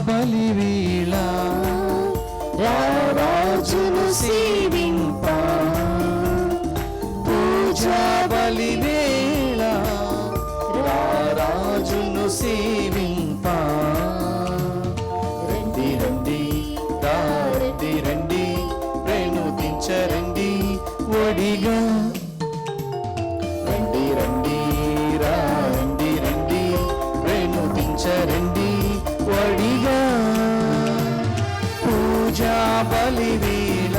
బలివేళ రారాజును సేవింప పూజా బలివేళ రారాజును సేవింప రండి రండి రండి రండి ప్రేణుతించరండి ఒడిగా రండి రండి రండి రండి ప్రేణుతించరండి ఒడిగా పూజా బలివేళ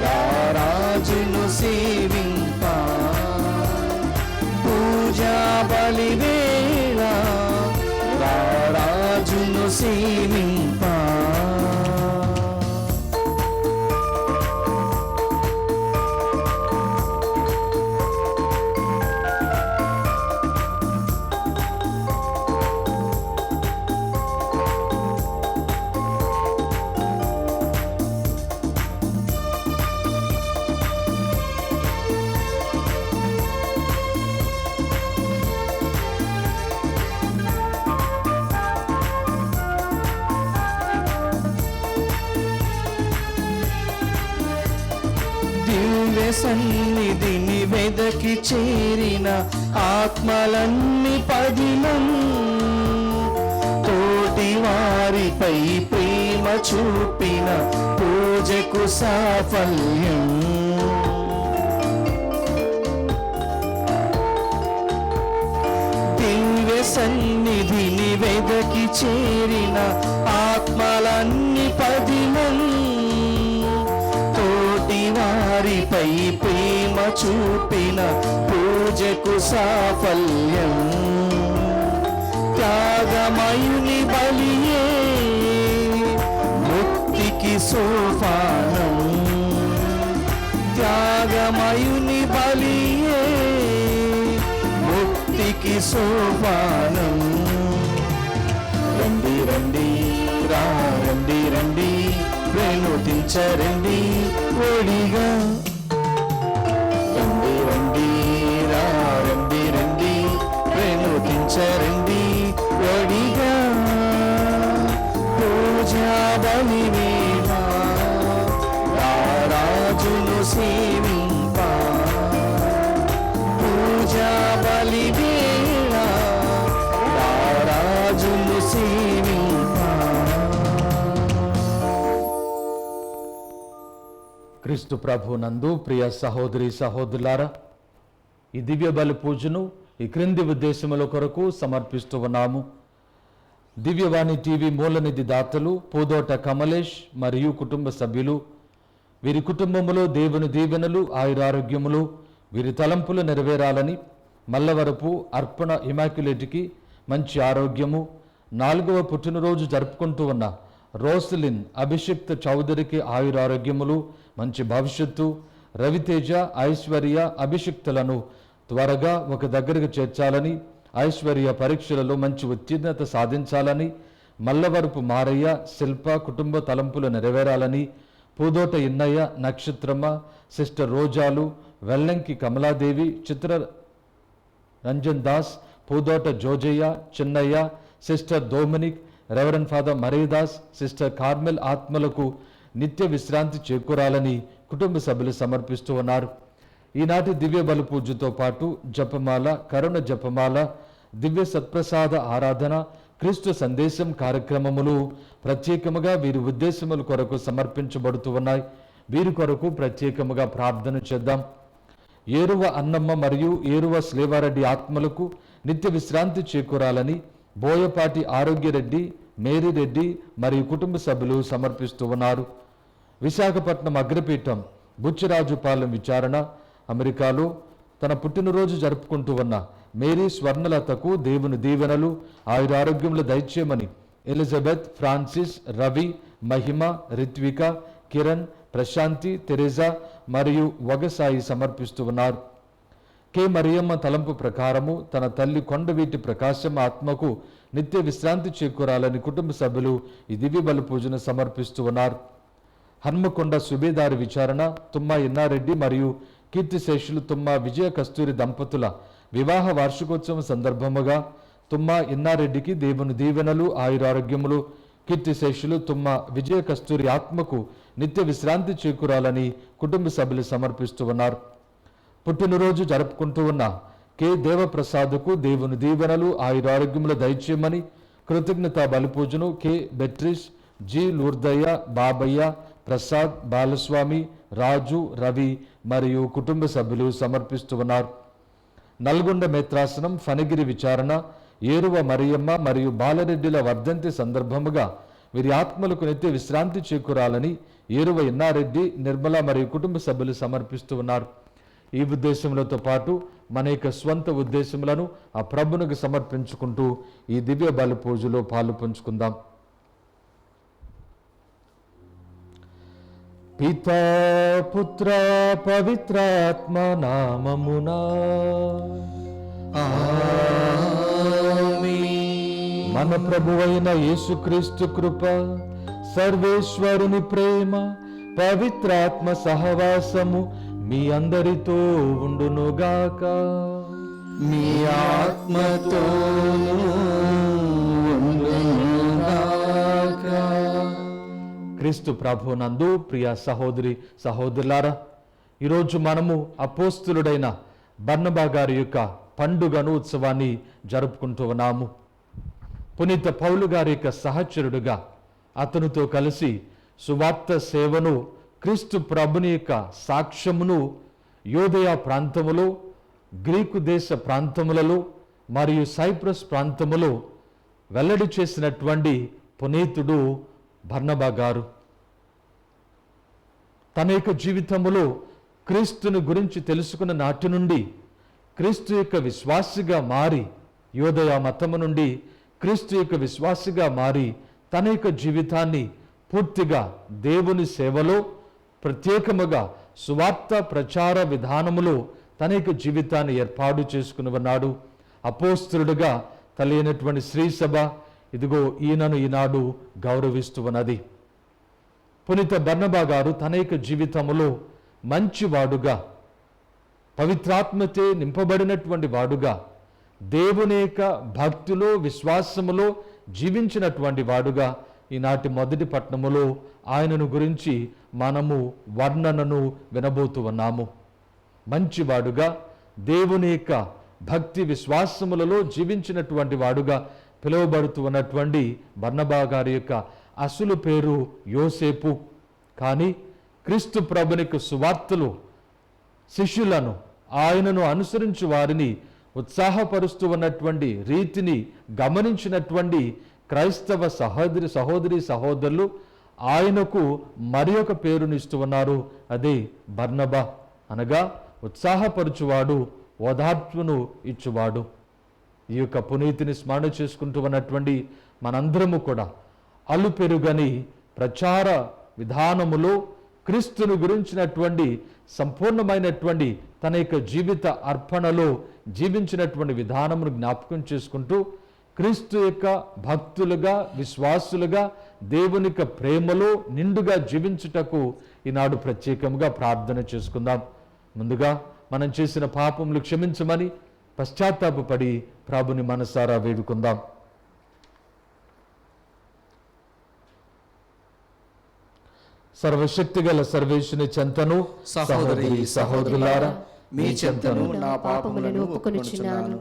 రారాజును సేవింప పూజా బలివేళ రారాజును సేవింప సన్నిధిని వెదకి చేరిన ఆత్మలన్నీ పదిలం తోటి వారిపై ప్రేమ చూపిన పూజకు సాఫల్యం దివ్య సన్నిధిని వెదకి చేరిన ఆత్మలన్నీ పదిలం వారిపై ప్రేమ చూపిన పూజకు సాఫల్యం త్యాగమయుని బలియే ముక్తికి సోపానం త్యాగమయుని బలియే ముక్తికి సోపానం రండి రండి రండి రండి ప్రేణుతించరండి ఒడిగా రండి రండి రండి రండి ప్రేణుతించరండి ఒడిగా పూజా బలివేళ రారాజును సేవింప పూజా బలివేళ రారాజును సేవింప. క్రీస్తు ప్రభు నందు ప్రియ సహోదరి సహోదరులారా, ఈ దివ్య బలి పూజను ఈ క్రింది ఉద్దేశముల కొరకు సమర్పిస్తూ ఉన్నాము. దివ్యవాణి టీవీ మూలనిధి దాతలు పూదోట కమలేష్ మరియు కుటుంబ సభ్యులు, వీరి కుటుంబములో దేవుని దీవెనలు ఆయురారోగ్యములు వీరి తలంపులు నెరవేరాలని, మల్లవరపు అర్పణ ఇమాక్యులేట్కి మంచి ఆరోగ్యము, 4వ పుట్టినరోజు జరుపుకుంటూ ఉన్న రోసలిన్ అభిషిక్త చౌదరికి ఆయురారోగ్యములు మంచి భవిష్యత్తు, రవితేజ ఐశ్వర్య అభిషిక్తులను త్వరగా ఒక దగ్గరకు చేర్చాలని, ఐశ్వర్య పరీక్షలలో మంచి ఉత్తీర్ణత సాధించాలని, మల్లవరపు మారయ్య శిల్ప కుటుంబ తలంపులు నెరవేరాలని, Pudota Innaiah Nakshatramma sister Rojalu Vellanki Kamaladevi Chitra Ranjan Das Pudota Jojaiah Chinnaiah sister Dominic reverend father Maridas sister Carmel ఆత్మలకు నిత్య విశ్రాంతి చేకూరాలని కుటుంబ సభ్యులు సమర్పిస్తూ ఉన్నారు. ఈనాటి దివ్య బలి పూజతో పాటు జపమాల, కరుణ జపమాల, దివ్య సత్ప్రసాద ఆరాధన, క్రీస్తు సందేశం కార్యక్రమములు ప్రత్యేకముగా వీరి ఉద్దేశముల కొరకు సమర్పించబడుతూ ఉన్నాయి. వీరి కొరకు ప్రత్యేకముగా ప్రార్థన చేద్దాం. ఏరువ అన్నమ్మ మరియు ఏరువ శ్లేవారెడ్డి ఆత్మలకు నిత్య విశ్రాంతి చేకూరాలని బోయపాటి ఆరోగ్యరెడ్డి, మేరీరెడ్డి మరియు కుటుంబ సభ్యులు సమర్పిస్తూ ఉన్నారు. విశాఖపట్నం అగ్రపీఠం బుచ్చిరాజుపాలెం విచారణ అమెరికాలో తన పుట్టినరోజు జరుపుకుంటూ ఉన్న మేరీ స్వర్ణలతకు దేవుని దీవెనలు ఆయురారోగ్యములు దయచేయమని ఎలిజబెత్, ఫ్రాన్సిస్, రవి, మహిమ, రిత్విక, కిరణ్, ప్రశాంతి, తెరేజా మరియు వగసాయి సమర్పిస్తూ ఉన్నారు. కె మరియమ్మ తలంపు ప్రకారము తన తల్లి కొండవీటి ప్రకాశం ఆత్మకు నిత్య విశ్రాంతి చేకూరాలని కుటుంబ సభ్యులు ఈ దివ్య బలి పూజను సమర్పిస్తూ ఉన్నారు. హన్మకొండ సుబేదారి విచారణ తుమ్మా ఇన్నారెడ్డి మరియు కీర్తిశేషులు తుమ్మా విజయ కస్తూరి దంపతుల వివాహ వార్షికోత్సవం సందర్భముగా తుమ్మ ఇన్నారెడ్డికి దేవుని దీవెనలు, ఆయురారోగ్యములు, కీర్తిశేషులు, తుమ్మ విజయ కస్తూరి ఆత్మకు నిత్య విశ్రాంతి చేకూరాలని కుటుంబ సభ్యులు సమర్పిస్తూ ఉన్నారు. పుట్టినరోజు జరుపుకుంటూ ఉన్న కె దేవప్రసాద్కు దేవుని దీవెనలు, ఆయురారోగ్యములు దయచేయమని కృతజ్ఞతా బలిపూజను కె బెట్రిష్, జి లూర్దయ్య, బాబయ్య, ప్రసాద్, బాలస్వామి, రాజు, రవి మరియు కుటుంబ సభ్యులు సమర్పిస్తూ ఉన్నారు. నల్గొండ మేత్రాసనం ఫణగిరి విచారణ, ఏరువ మరియమ్మ మరియు బాలరెడ్డిల వర్ధంతి సందర్భముగా వీరి ఆత్మలకు నిత్య విశ్రాంతి చేకూరాలని ఏరువ ఇన్నారెడ్డి, నిర్మల మరియు కుటుంబ సభ్యులు సమర్పిస్తూ ఉన్నారు. ఈ ఉద్దేశములతో పాటు మన యొక్క స్వంత ఉద్దేశములను ఆ ప్రభునికి సమర్పించుకుంటూ ఈ దివ్య బలి పూజలో పాలు పంచుకుందాం. పితా పుత్ర పవిత్రాత్మ నామమునా ఆమేన్. మన ప్రభువైన యేసుక్రీస్తు కృప, సర్వేశ్వరుని ప్రేమ, పవిత్రాత్మ సహవాసము మీ అందరితో ఉండునుగాక. మీ ఆత్మతో ఉండునుగాక. క్రీస్తు ప్రభునందు ప్రియ సహోదరి సహోదరులారా, ఈరోజు మనము అపోస్తులుడైన బర్నబా గారి యొక్క పండుగను, ఉత్సవాన్ని జరుపుకుంటూ ఉన్నాము. పునీత పౌలు గారి యొక్క సహచరుడుగా అతనితో కలిసి సువార్త సేవను, క్రీస్తు ప్రభుని యొక్క సాక్ష్యమును యోదయ ప్రాంతములో, గ్రీకు దేశ ప్రాంతములలో మరియు సైప్రస్ ప్రాంతములో వెల్లడి చేసినటువంటి పునీతుడు బర్నబా గారు. తన యొక్క జీవితములో క్రీస్తుని గురించి తెలుసుకున్న నాటి నుండి క్రీస్తు యొక్క విశ్వాసిగా మారి, యోదయ మతము నుండి క్రీస్తు యొక్క విశ్వాసిగా మారి తన యొక్క జీవితాన్ని పూర్తిగా దేవుని సేవలో, ప్రత్యేకముగా సువార్త ప్రచార విధానములో తన యొక్క జీవితాన్ని ఏర్పాటు చేసుకుని ఉన్నాడు. అపోస్తలుడుగా తెలియనటువంటి శ్రీసభ ఇదిగో ఈయనను ఈనాడు గౌరవిస్తూ ఉన్నది. పునీత బర్నబా గారు తన యొక్క జీవితములో మంచివాడుగా, పవిత్రాత్మతే నింపబడినటువంటి వాడుగా, దేవుని యొక్క భక్తిలో, విశ్వాసములో జీవించినటువంటి వాడుగా ఈనాటి మొదటి పట్టణములో ఆయనను గురించి మనము వర్ణనను వినబోతూ ఉన్నాము. మంచివాడుగా, దేవుని యొక్క భక్తి విశ్వాసములలో జీవించినటువంటి వాడుగా పిలువబడుతూ ఉన్నటువంటి బర్నబా గారి యొక్క అసలు పేరు యోసేపు. కానీ క్రీస్తు ప్రభునికి సువార్తలు, శిష్యులను, ఆయనను అనుసరించు వారిని ఉత్సాహపరుస్తూ ఉన్నటువంటి రీతిని గమనించినటువంటి క్రైస్తవ సహోదరి సహోదరులు ఆయనకు మరి ఒక పేరునిస్తూ ఉన్నారు. అదే బర్నబా, అనగా ఉత్సాహపరుచువాడు, ఓదార్పును ఇచ్చువాడు. ఈ యొక్క పునీతిని స్మరణ చేసుకుంటూ ఉన్నటువంటి మనందరము కూడా అలుపెరుగని ప్రచార విధానములో క్రీస్తును గురించినటువంటి సంపూర్ణమైనటువంటి తన యొక్క జీవిత అర్పణలో జీవించినటువంటి విధానమును జ్ఞాపకం చేసుకుంటూ క్రీస్తు యొక్క భక్తులుగా, విశ్వాసులుగా, దేవుని యొక్క ప్రేమలో నిండుగా జీవించుటకు ఈనాడు ప్రత్యేకంగా ప్రార్థన చేసుకుందాం. ముందుగా మనం చేసిన పాపములు క్షమించమని పశ్చాత్తాపపడి ప్రభుని మనసారా వేడుకుందాం. సర్వశక్తి గల సర్వేశ్వరుని చెంతను సహోదరి సహోదరులారా, మీ చెంతను నా పాపములను ఒప్పుకొనుచున్నాను.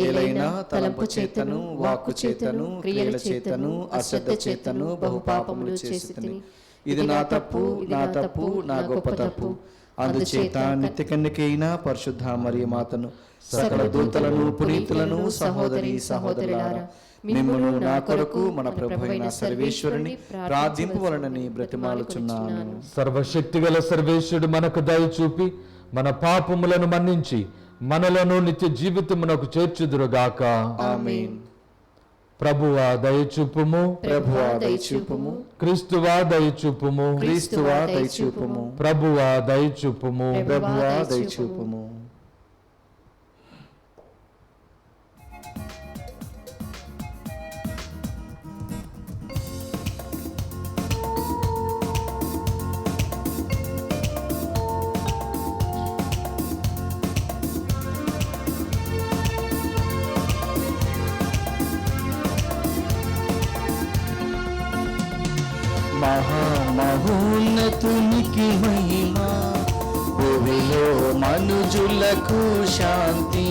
ఏలైనా తలంపు చేతను, వాక్కు చేతను, క్రియల చేతను, అశ్రద్ధ చేతను బహు పాపములు చేసితిని. ఇది నా తప్పు, నా తప్పు, నా గొప్ప తప్పు. అందుచేత నిత్య కన్యకైన పరిశుద్ధ మరియ మాతను, సకల దూతలను, పునీతులను, సహోదరి సహోదరులారా, మిమ్మును నా కొరకు మన ప్రభువైన సర్వేశ్వరుని ప్రార్థింపవలనని బ్రతిమాలుచున్నాను. సర్వశక్తి గల సర్వేశ్వరుడు మనకు దయ చూపి మన పాపములను మన్నించి మనలను నిత్య జీవితమునకు చేర్చుదురుగాక. ఆమేన్. ప్రభువా దయచూపుము, ప్రభువా దయచూపుము, క్రీస్తువా దయచూపుము, క్రీస్తువా దయచూపుము, ప్రభువా దయచూపుము. ప్రభువా దయచూపుము. మహామహోన్నతునికి మహిమ, భూమిలో మనుజులకు శాంతి.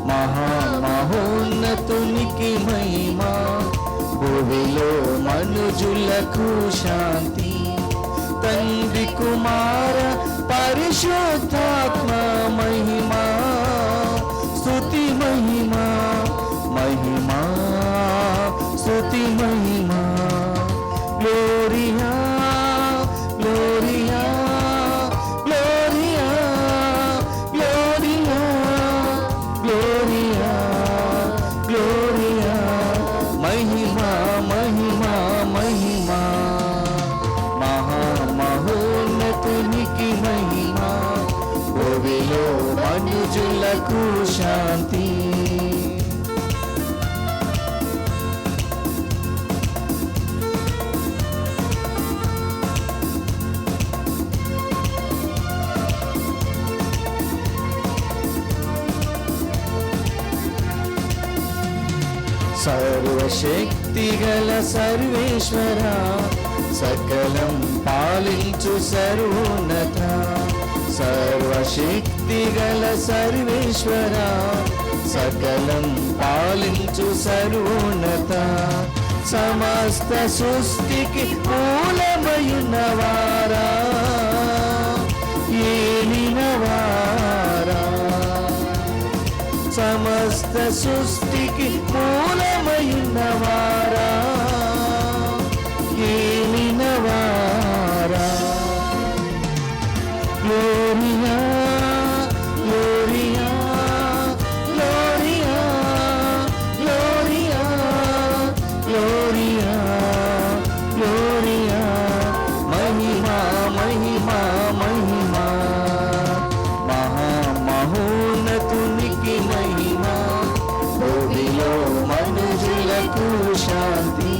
మహామహోన్నతునికి మహిమ, భూమిలో మనుజులకు శాంతి. తండ్రి కుమార పరిశుద్ధాత్మ మహిమ, స్తుతి మహిమ, మహిమ స్తుతి మహిమ. Gloria Gloria Gloria Gloria Gloria Gloria. మహిమ మహిమ మహిమ, మహామహోన్నతునికి మహిమ, భూమిలో మనుజులకు శాంతి. సర్వశక్తిగల సర్వేశ్వర, సకలం పాలించు సర్వోన్నత. సర్వశక్తిగల సర్వేశ్వర, సకలం పాలించు సర్వోన్నత. సమస్త సృష్టికి మూలమయున్నవారా, ఏలినవారా. సమస్త సృష్టికి మూలమయున్నవారా, ఏలినవారా. Gloria Gloria Gloria Gloria Gloria Gloria. మహిమ మహిమ మహిమ, మహామహోన్నతునికి మహిమ, భూమిలో మనుజులకు శాంతి.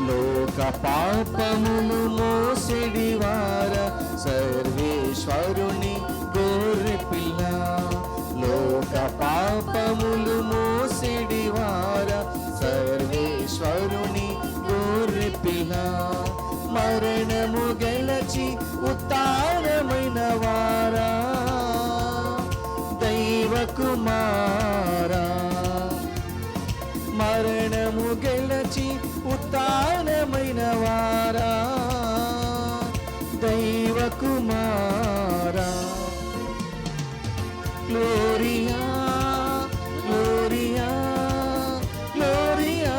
లోక పాపములు మోసెడివార, సర్వేశ్వరుని గొర్రె పిల్ల. లోక పాపములు మోసెడివార, సర్వేశ్వరుని గొర్రె పిల్ల. మరణము గెలచి ఉత్తానమైన వారా, దైవ కుమారా. మరణము గెలచి ఉత్తానమైన వారా, దైవ కుమారా. Gloria Gloria Gloria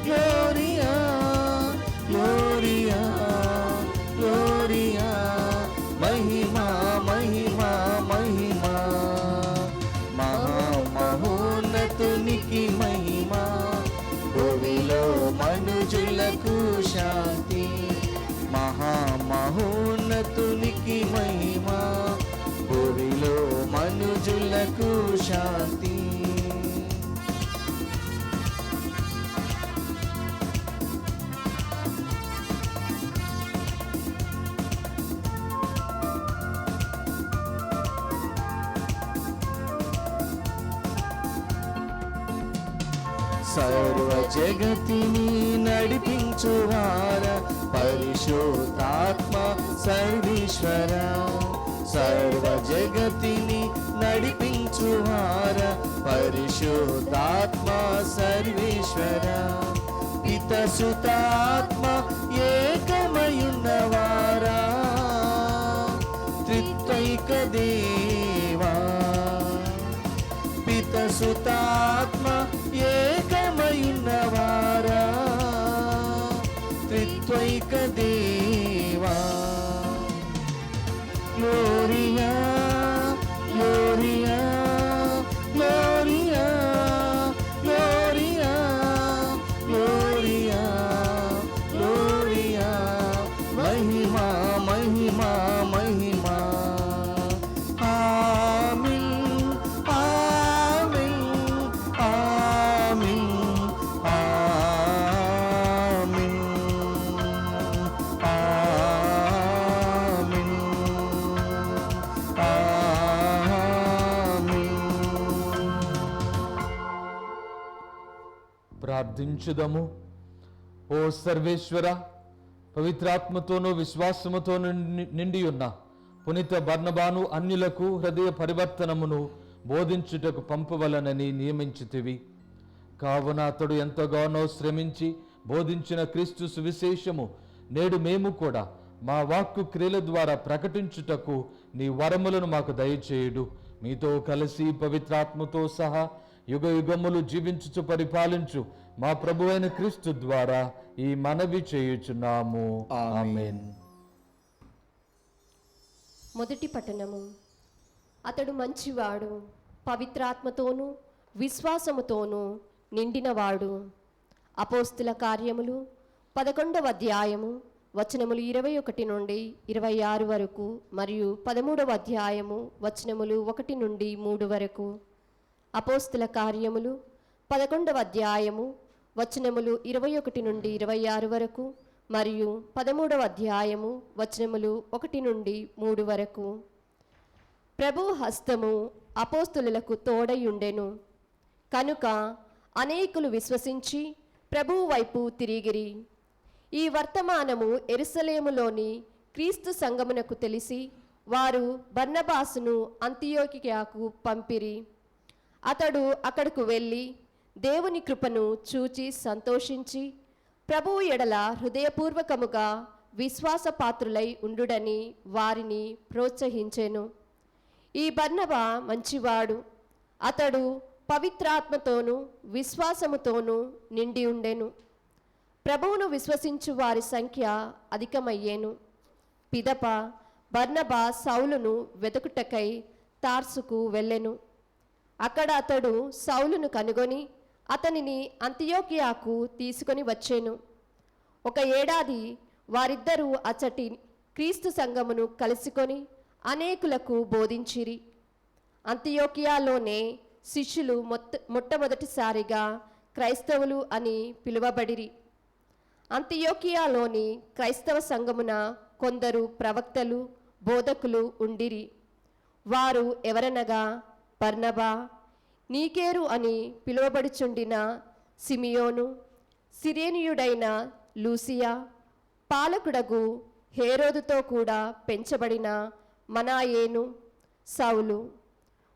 Gloria Gloria Gloria. మహిమ మహిమ మహిమ, మహామహోన్నతునికి మహిమ, భూమిలో మనుజులకు శాంతి. మహామహోన్నతునికి మహిమ, భూమిలో మనుజులకు శాంతి. సర్వ జగతిని నడిపించువార, పరిశుద్ధాత్మ సర్వేశ్వర. సర్వ జగతిని నడిపించువార, పరిశుద్ధాత్మ సర్వేశ్వర. పిత సుతాత్మ ఏకమయున్నవారా, త్రిత్వైక దేవా. పిత సుతాత్మ ఏకమయున్నవారా, త్రిత్వైక దేవా. Gloria Gloria Gloria Gloria Gloria Gloria. మహిమ మహిమ మహిమ. ఆమేన్ ఆమేన్ ఆమేన్ ఆమేన్ ప్రార్థించుదము. ఓ సర్వేశ్వర, పవిత్రాత్మతోనూ విశ్వాసముతోనూ నిండి ఉన్న పునీత బర్నబాను అన్యులకు హృదయ పరివర్తనమును బోధించుటకు పంపవలనని నియమించితివి. కావున అతడు ఎంతగానో శ్రమించి బోధించిన క్రీస్తు సువిశేషము నేడు మేము కూడా మా వాక్కు క్రియల ద్వారా ప్రకటించుటకు నీ వరములను మాకు దయచేయుడు. మీతో కలిసి పవిత్రాత్మతో సహా యుగ యుగములు జీవించుచు పరిపాలించు మా ప్రభు అయిన క్రీస్తు ద్వారా ఈ మనవి చేయుచున్నాము. ఆమేన్. మొదటి పట్టణము. అతడు మంచివాడు, పవిత్రాత్మతోనూ విశ్వాసముతోనూ నిండినవాడు. అపోస్తుల కార్యములు 11వ అధ్యాయము వచనములు 21 నుండి 26 వరకు మరియు 13వ అధ్యాయము వచనములు 1 నుండి 3 వరకు. అపోస్తుల కార్యములు 11వ అధ్యాయము వచనములు 21 నుండి 26 వరకు మరియు 13వ అధ్యాయము వచనములు 1 నుండి 3 వరకు. ప్రభు హస్తము అపోస్తులకు తోడయుండెను కనుక అనేకులు విశ్వసించి ప్రభువు వైపు తిరిగిరి. ఈ వర్తమానము యెరూషలేములోని క్రీస్తు సంఘమునకు తెలిసి వారు బర్నబాసును అంతియోకియాకు పంపిరి. అతడు అక్కడకు వెళ్ళి దేవుని కృపను చూచి సంతోషించి ప్రభువు ఎడల హృదయపూర్వకముగా విశ్వాసపాత్రులై ఉండుడని వారిని ప్రోత్సహించెను. ఈ బర్నబా మంచివాడు, అతడు పవిత్రాత్మతోనూ విశ్వాసముతోనూ నిండి ఉండెను. ప్రభువును విశ్వసించు వారి సంఖ్య అధికమయ్యేను. పిదప బర్నబా సౌలును వెతుకుటకై తార్సుకు వెళ్ళెను. అక్కడ అతడు సౌలును కనుగొని అతనిని అంతియోకియాకు తీసుకొని వచ్చెను. 1 ఏడాది వారిద్దరూ అచ్చటి క్రీస్తు సంఘమును కలుసుకొని అనేకులకు బోధించిరి. అంతియోకియాలోనే శిష్యులు మొట్టమొదటిసారిగా క్రైస్తవులు అని పిలువబడిరి. అంతియోకియాలోని క్రైస్తవ సంఘమున కొందరు ప్రవక్తలు, బోధకులు ఉండిరి. వారు ఎవరనగా బర్నబా, నీకేరు అని పిలువబడుచుండిన సిమియోను, సిరేనియుడైన లూసియా, పాలకుడగు హేరోదుతో కూడా పెంచబడిన మనాయేను, సౌలు.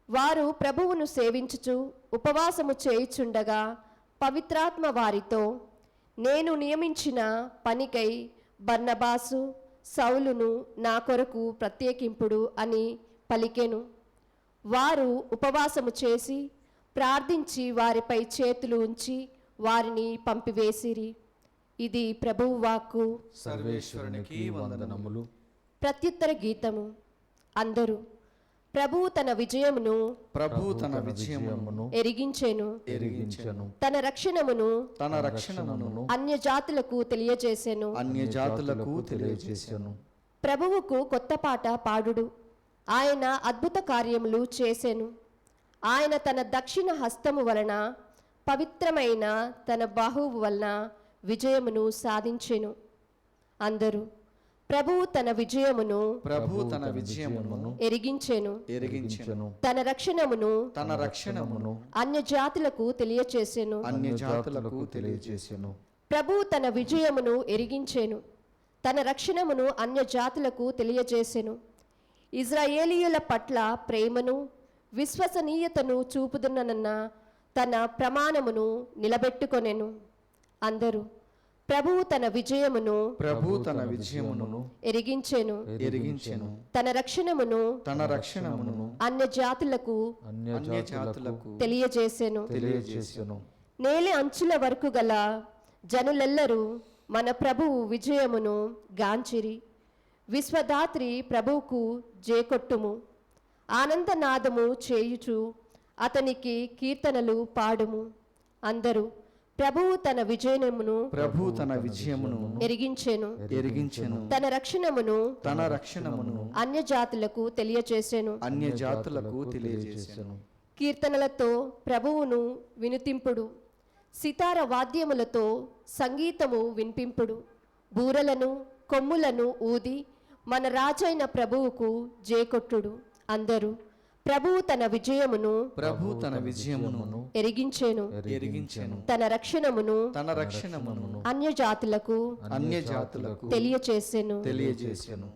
వారు ప్రభువును సేవించుచు ఉపవాసము చేయుచుండగా పవిత్రాత్మ వారితో, నేను నియమించిన పనికై బర్నబాసు, సౌలును నా కొరకు ప్రత్యేకింపుడు అని పలికెను. వారు ఉపవాసము చేసి ప్రార్థించి వారిపై చేతులు ఉంచి వారిని పంపివేసిరి. ఇది ప్రభువు వాక్కు. సర్వేశ్వరునికి వందనములు. ప్రత్యుత్తర గీతము. అందరూ ప్రభువు తన విజయమును ఎరిగించెను, తన రక్షణమును అన్యజాతులకు తెలియజేసెను. ప్రభువుకు కొత్త పాట పాడుడు, ఆయన అద్భుత కార్యములు చేసెను. ఆయన తన దక్షిణ హస్తము వలన పవిత్రమైన తన బాహువు వలన విజయమును సాధించెను. అందరూ ప్రభువు తన విజయమును ఎరిగించెను, తన రక్షణమును అన్యజాతులకు తెలియచేసెను. ప్రభువు తన విజయమును ఎరిగించెను, తన రక్షణమును అన్యజాతులకు తెలియజేసెను. ఇజ్రాయేలీయుల పట్ల ప్రేమను విశ్వసనీయతను చూపుదునన్న తన ప్రమాణమును నిలబెట్టుకొనెను. అందరూ ప్రభువు తన విజయమును ఎరిగించెను, తన రక్షణమును అన్యజాతులకు తెలియజేసెను. నేల అంచుల వరకు గల జనులెల్లరూ మన ప్రభువు విజయమును గాంచిరి. విశ్వదాత్రి ప్రభువుకు జేకొట్టుము, ఆనందనాదము చేయుచు అతనికి కీర్తనలు పాడుము. అందరూ ప్రభువు తన విజయమును ఎరిగించెను, తన రక్షణమును అన్యజాతులకు తెలియజేసెను. కీర్తనలతో ప్రభువును వినుతింపుడు, సితార వాద్యములతో సంగీతము వినిపింపుడు. బూరలను కొమ్ములను ఊది మన రాజైన ప్రభువుకు జేకొట్టుడు. అందరూ ప్రభువు తన విజయమును ప్రభు తన విజయమును ఎరిగించెను. ఎరిగించెను. తన రక్షణమును తన రక్షణమును అన్యజాతులకు అన్యజాతులకు తెలియచేసెను. తెలియజేసెను.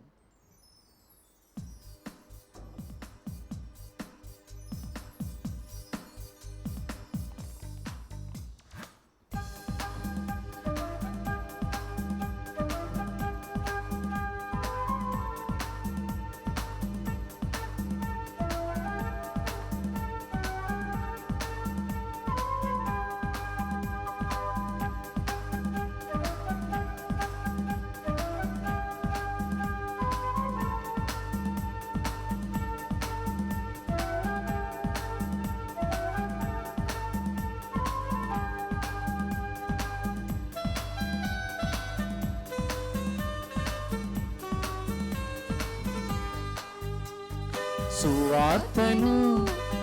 సువార్తను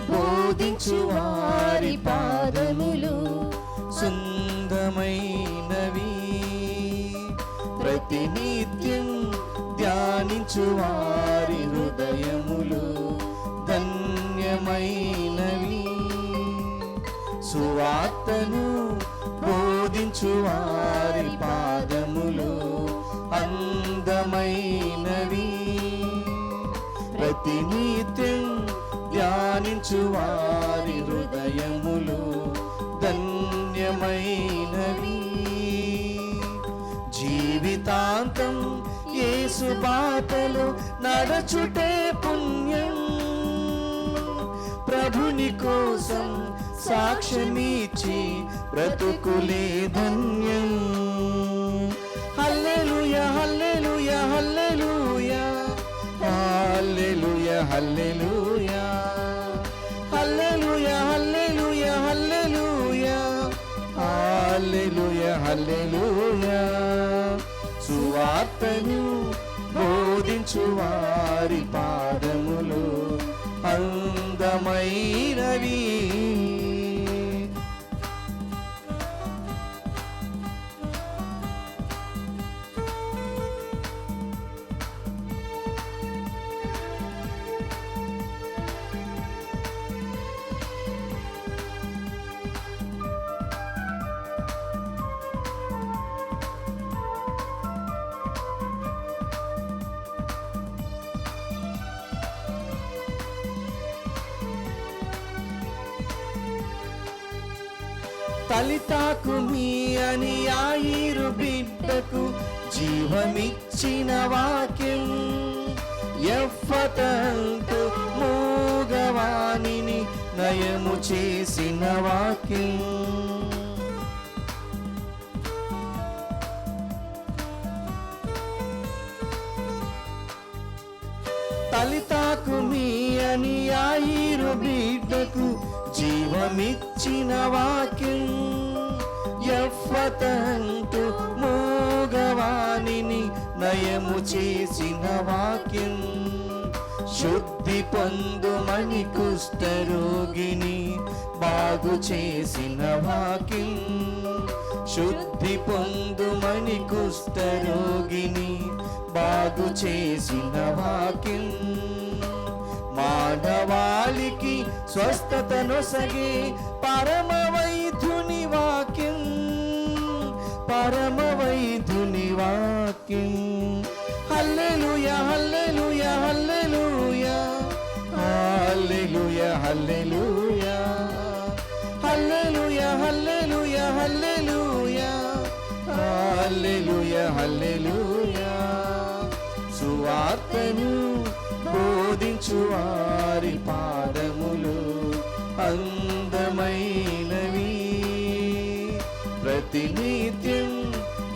బోధించు వారి పాదములు సుందమైనవి. ప్రతినిత్యం ధ్యానించు వారి హృదయములు ధన్యమైనవి. సువార్తను బోధించు వారి పాదములు అందమైనవి. ప్రతినిత్యం ధ్యానించు వారి హృదయములు ధన్యమైనవి. జీవితాంతం యేసు బాటలో నడచుటే పుణ్యం. ప్రభుని కోసం సాక్ష్యమిచ్చి బ్రతుకులే ధన్యం. హల్లెలూయా హల్లెలూయా హల్లెలూయా హల్లెలూయా హల్లెలూయా హల్లెలూయా హల్లెలూయా హల్లెలూయా హల్లెలూయా హల్లెలూయా. సువార్తను బోధించు వారి పాదములు అందమైనవి. తలితాకు మీ అని యాయిరు బిడ్డకు జీవమిచ్చిన వాక్యం. ఎఫ్ఫతంటూ మూగవాణిని నయము చేసిన వాక్యం. తలితాకు మీ అని యాయిరు బిడ్డకు జీవమిచ్చిన వాక్యం. ఎఫ్ఫతంటూ మూగవాణిని నయము చేసిన వాక్యం. శుద్ధి పొందుమని కుష్ఠరోగిని బాగు చేసిన వాక్యం. శుద్ధి పొందుమని కుష్ఠరోగిని బాగు చేసిన వాక్యం. మానవాళికి స్వస్థతనొసగే పరమ వైద్యుని వాక్యం. పరమ వైద్యుని వాక్యం. హల్లెలూయా హల్లెలూయా హల్లెలూయా హల్లెలూయా హల్లెలూయా హల్లెలూయా హల్లెలూయా హల్లెలూయా హల్లెలూయా హల్లెలూయా. సువార్తను బోధించు వారి పాదములు అందమైనవి. ప్రతినిత్యం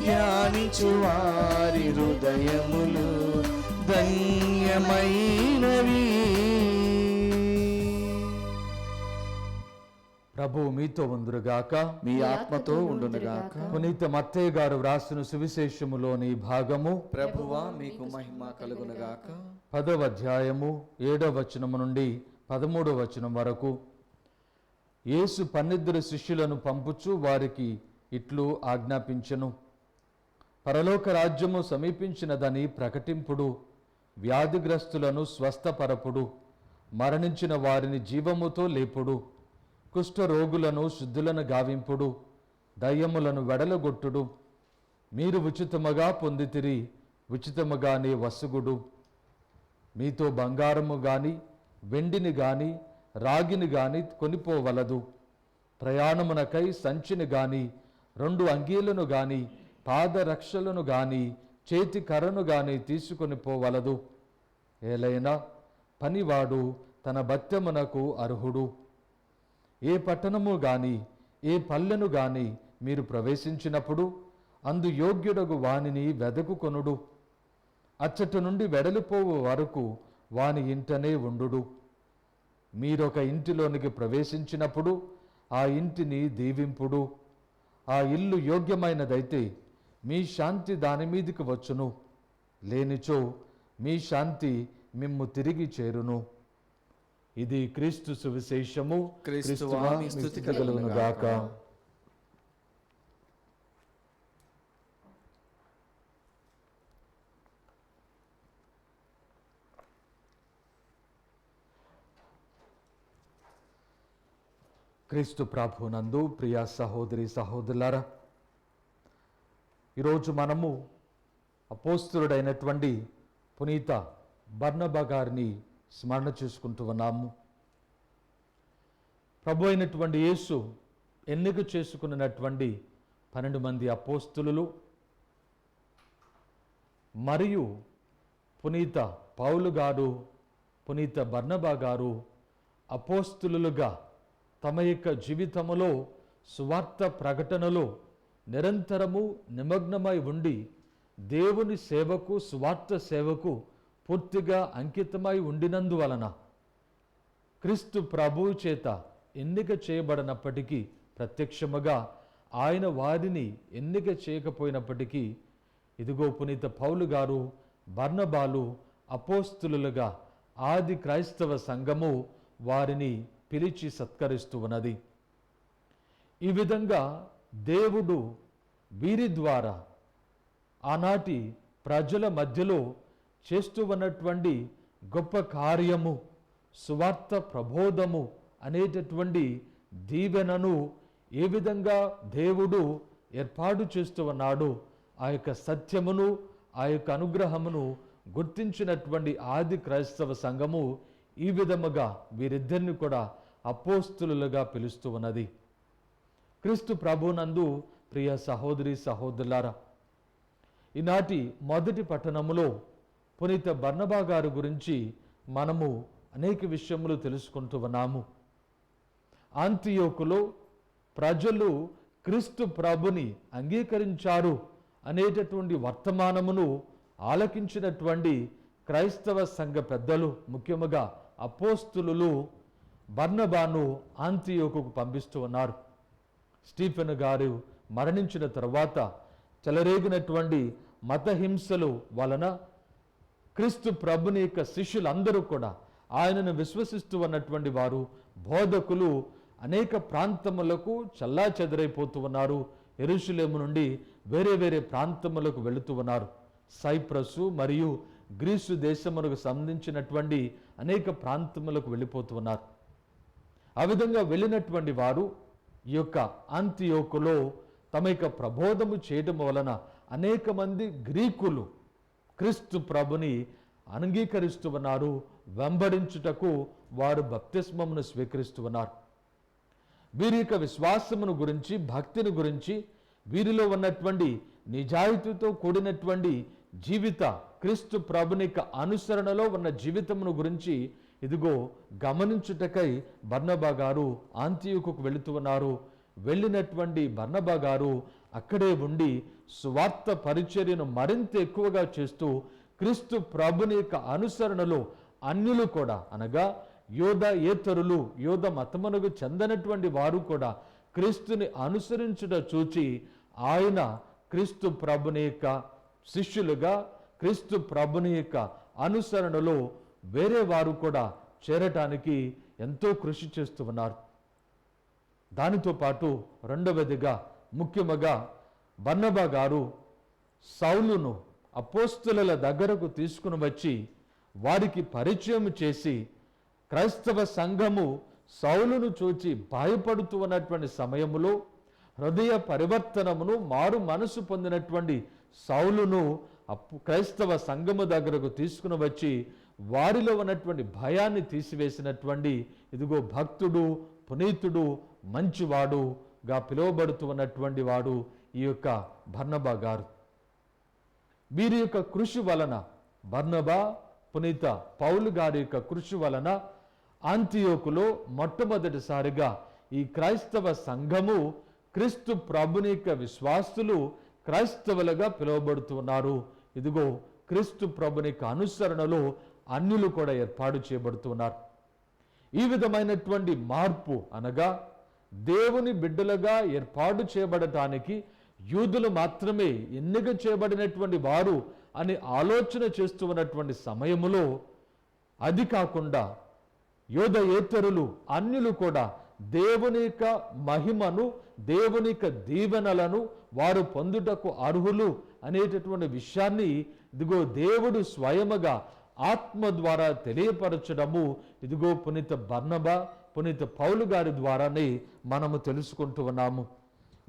ధ్యానించు వారి హృదయములు ధన్యమైనవి. ప్రభువు మీతో ఉందురుగాక. మీ ఆత్మతో ఉండునుగాక. పునీత మత్తయ్య గారు వ్రాసిన సువిశేషములోని భాగము. ప్రభువా మీకు మహిమ కలుగునుగాక. 10వ అధ్యాయము 7వ వచనము నుండి 13వ వచనం వరకు. యేసు 12 శిష్యులను పంపుచు వారికి ఇట్లు ఆజ్ఞాపించెను. పరలోక రాజ్యము సమీపించినదని ప్రకటింపుడు. వ్యాధిగ్రస్తులను స్వస్థపరపుడు. మరణించిన వారిని జీవముతో లేపుడు, కుష్ఠరోగులను శుద్ధులను గావింపుడు, దయ్యములను వెడలగొట్టుడు. మీరు ఉచితముగా పొందితిరి, ఉచితముగానే వసుగుడు. మీతో బంగారము గాని వెండిని గాని రాగిని గాని కొనిపోవలదు. ప్రయాణమునకై సంచిని గాని 2 అంగీలను గాని పాదరక్షలను గాని చేతి కర్రను గాని తీసుకొని పోవలదు. ఏలైనా పనివాడు తన భత్యమునకు అర్హుడు. ఏ పట్టణము గాని ఏ పల్లెను గాని మీరు ప్రవేశించినప్పుడు అందు యోగ్యుడగు వానిని వెదకుకొనుడు. అచ్చటి నుండి వెడలిపోవు వరకు వాని ఇంటనే ఉండుడు. మీరొక ఇంటిలోనికి ప్రవేశించినప్పుడు ఆ ఇంటిని దీవింపుడు. ఆ ఇల్లు యోగ్యమైనదైతే మీ శాంతి దాని మీదికి వచ్చును, లేనిచో మీ శాంతి మిమ్ము తిరిగి చేరును. ఇది క్రీస్తు సువిశేషము. క్రీస్తువా మీ స్తుతి కలుగును గాక. క్రీస్తు ప్రభునందు ప్రియ సహోదరి సహోదరులారా, ఈరోజు మనము అపోస్తులుడైనటువంటి పునీత బర్నబా గారిని స్మరణ చేసుకుంటూ ఉన్నాము. ప్రభు అయినటువంటి యేసు ఎన్నిక చేసుకున్నటువంటి 12 మంది అపోస్తులు మరియు పునీత పౌలు గారు, పునీత బర్నబా గారు అపోస్తులుగా తమ యొక్క జీవితములో సువార్త ప్రకటనలో నిరంతరము నిమగ్నమై ఉండి దేవుని సేవకు, సువార్త సేవకు పూర్తిగా అంకితమై ఉండినందువలన క్రీస్తు ప్రభువు చేత ఎన్నిక చేయబడినప్పటికీ ప్రత్యక్షముగా ఆయన వారిని ఎన్నిక చేయకపోయినప్పటికీ ఇదిగో పునీత పౌలు గారు, బర్నబాలు అపోస్తులుగా ఆది క్రైస్తవ సంఘము వారిని పిలిచి సత్కరిస్తూ ఉన్నది. ఈ విధంగా దేవుడు వీరి ద్వారా ఆనాటి ప్రజల మధ్యలో చేస్తూ ఉన్నటువంటి గొప్ప కార్యము, సువార్త ప్రబోధము అనేటటువంటి దీవెనను ఏ విధంగా దేవుడు ఏర్పాటు చేస్తూ ఉన్నాడు, ఆ యొక్క సత్యమును, ఆ యొక్క అనుగ్రహమును గుర్తించినటువంటి ఆది క్రైస్తవ సంఘము ఈ విధముగా వీరిద్దరిని కూడా అపోస్తులుగా పిలుస్తూ ఉన్నది. క్రీస్తు ప్రభునందు ప్రియ సహోదరి సహోదరులారా, ఈనాటి మొదటి పట్టణములో పునీత బర్నబా గారి గురించి మనము అనేక విషయములు తెలుసుకుంటూ ఉన్నాము. అంతియోకులో ప్రజలు క్రీస్తు ప్రభుని అంగీకరించారు అనేటటువంటి వర్తమానమును ఆలకించినటువంటి క్రైస్తవ సంఘ పెద్దలు, ముఖ్యముగా అపోస్తులు బర్నబాను అంతియోకుకు పంపిస్తూ ఉన్నారు. స్టీఫెన్ గారు మరణించిన తర్వాత చెలరేగినటువంటి మతహింసలు వలన క్రీస్తు ప్రభుని యొక్క శిష్యులందరూ కూడా ఆయనను విశ్వసిస్తూ ఉన్నటువంటి వారు, బోధకులు అనేక ప్రాంతములకు చల్లా చెదరైపోతూ ఉన్నారు. యెరూషలేము నుండి వేరే వేరే ప్రాంతములకు వెళుతూ ఉన్నారు. సైప్రసు మరియు గ్రీసు దేశములకు సంబంధించినటువంటి అనేక ప్రాంతములకు వెళ్ళిపోతూ ఉన్నారు. ఆ విధంగా వెళ్ళినటువంటి వారు ఈ యొక్క అంతియోకులో తమ యొక్క ప్రబోధము చేయడం వలన అనేక మంది గ్రీకులు క్రీస్తు ప్రభుని అంగీకరిస్తూ ఉన్నారు. వెంబడించుటకు వారు బప్తిస్మమును స్వీకరిస్తూ ఉన్నారు. వీరి యొక్క విశ్వాసమును గురించి, భక్తిని గురించి, వీరిలో ఉన్నటువంటి నిజాయితీతో కూడినటువంటి జీవిత, క్రీస్తు ప్రభుని యొక్క అనుసరణలో ఉన్న జీవితమును గురించి ఇదిగో గమనించుటకై బర్నబా గారు అంతియోకుకు వెళుతూ ఉన్నారు. వెళ్ళినటువంటి బర్నబా గారు అక్కడే ఉండి సువార్త పరిచర్యను మరింత ఎక్కువగా చేస్తూ క్రీస్తు ప్రభుని యొక్క అనుసరణలో అన్యులు కూడా, అనగా యోధయేతరులు, యోధ మతమునకు చెందనటువంటి వారు కూడా క్రీస్తుని అనుసరించుట చూచి ఆయన క్రీస్తు ప్రభుని యొక్క శిష్యులుగా, క్రీస్తు ప్రభుని యొక్క అనుసరణలో వేరే వారు కూడా చేరటానికి ఎంతో కృషి చేస్తూ ఉన్నారు. దానితో పాటు రెండవదిగా ముఖ్యముగా బర్నబా గారు సౌలును అపోస్తుల దగ్గరకు తీసుకుని వచ్చి వారికి పరిచయం చేసి క్రైస్తవ సంఘము సౌలును చూచి భయపడుతూ ఉన్నటువంటి సమయములో హృదయ పరివర్తనమును మారు మనసు పొందినటువంటి సౌలును క్రైస్తవ సంఘము దగ్గరకు తీసుకుని వచ్చి వారిలో ఉన్నటువంటి భయాన్ని తీసివేసినటువంటి ఇదిగో భక్తుడు, పునీతుడు, మంచివాడుగా పిలువబడుతూ ఉన్నటువంటి వాడు ఈ యొక్క బర్నబా గారు. వీరి యొక్క కృషి వలన, బర్నబా, పునీత పౌలు గారి యొక్క కృషి వలన అంతియోకులో మొట్టమొదటిసారిగా ఈ క్రైస్తవ సంఘము క్రీస్తు ప్రభుని యొక్క విశ్వాసులు క్రైస్తవులుగా పిలువబడుతున్నారు. ఇదిగో క్రీస్తు ప్రభుని యొక్క అనుసరణలో అన్యులు కూడా ఏర్పాటు చేయబడుతున్నారు. ఈ విధమైనటువంటి మార్పు అనగా దేవుని బిడ్డలుగా ఏర్పాటు చేయబడటానికి యూదులు మాత్రమే ఎన్నిక చేయబడినటువంటి వారు అని ఆలోచన చేస్తూ ఉన్నటువంటి సమయములో అది కాకుండా యోధయేతరులు, అన్యులు కూడా దేవుని యొక్క మహిమను, దేవుని యొక్క దీవెనలను వారు పొందుటకు అర్హులు అనేటటువంటి విషయాన్ని ఇదిగో దేవుడు స్వయముగా ఆత్మ ద్వారా తెలియపరచడము ఇదిగో పునీత బర్నబా, పునీత పౌలు గారి ద్వారానే మనము తెలుసుకుంటూ ఉన్నాము.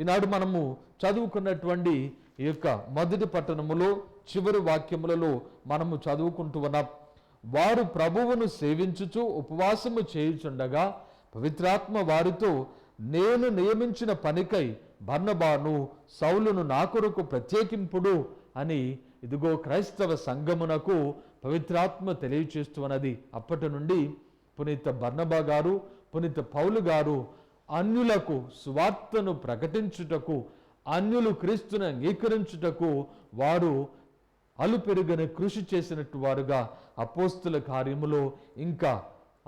ఈనాడు మనము చదువుకున్నటువంటి ఈ యొక్క మొదటి పట్టణములో చివరి వాక్యములలో మనము చదువుకుంటూ ఉన్నాం. వారు ప్రభువును సేవించుచు ఉపవాసము చేయుచుండగా పవిత్రాత్మ వారితో, నేను నియమించిన పనికై బర్నబాను, సౌలును నా కొరకు ప్రత్యేకింపుడు అని ఇదిగో క్రైస్తవ సంఘమునకు పవిత్రాత్మ తెలియచేస్తున్నది. అప్పటి నుండి పునీత బర్నబా గారు, పునీత పౌలు గారు అన్యులకు సువార్తను ప్రకటించుటకు, అన్యులు క్రీస్తును అంగీకరించుటకు వారు అలుపెరుగని కృషి చేసినట్టు వారుగా అపోస్తుల కార్యములో ఇంకా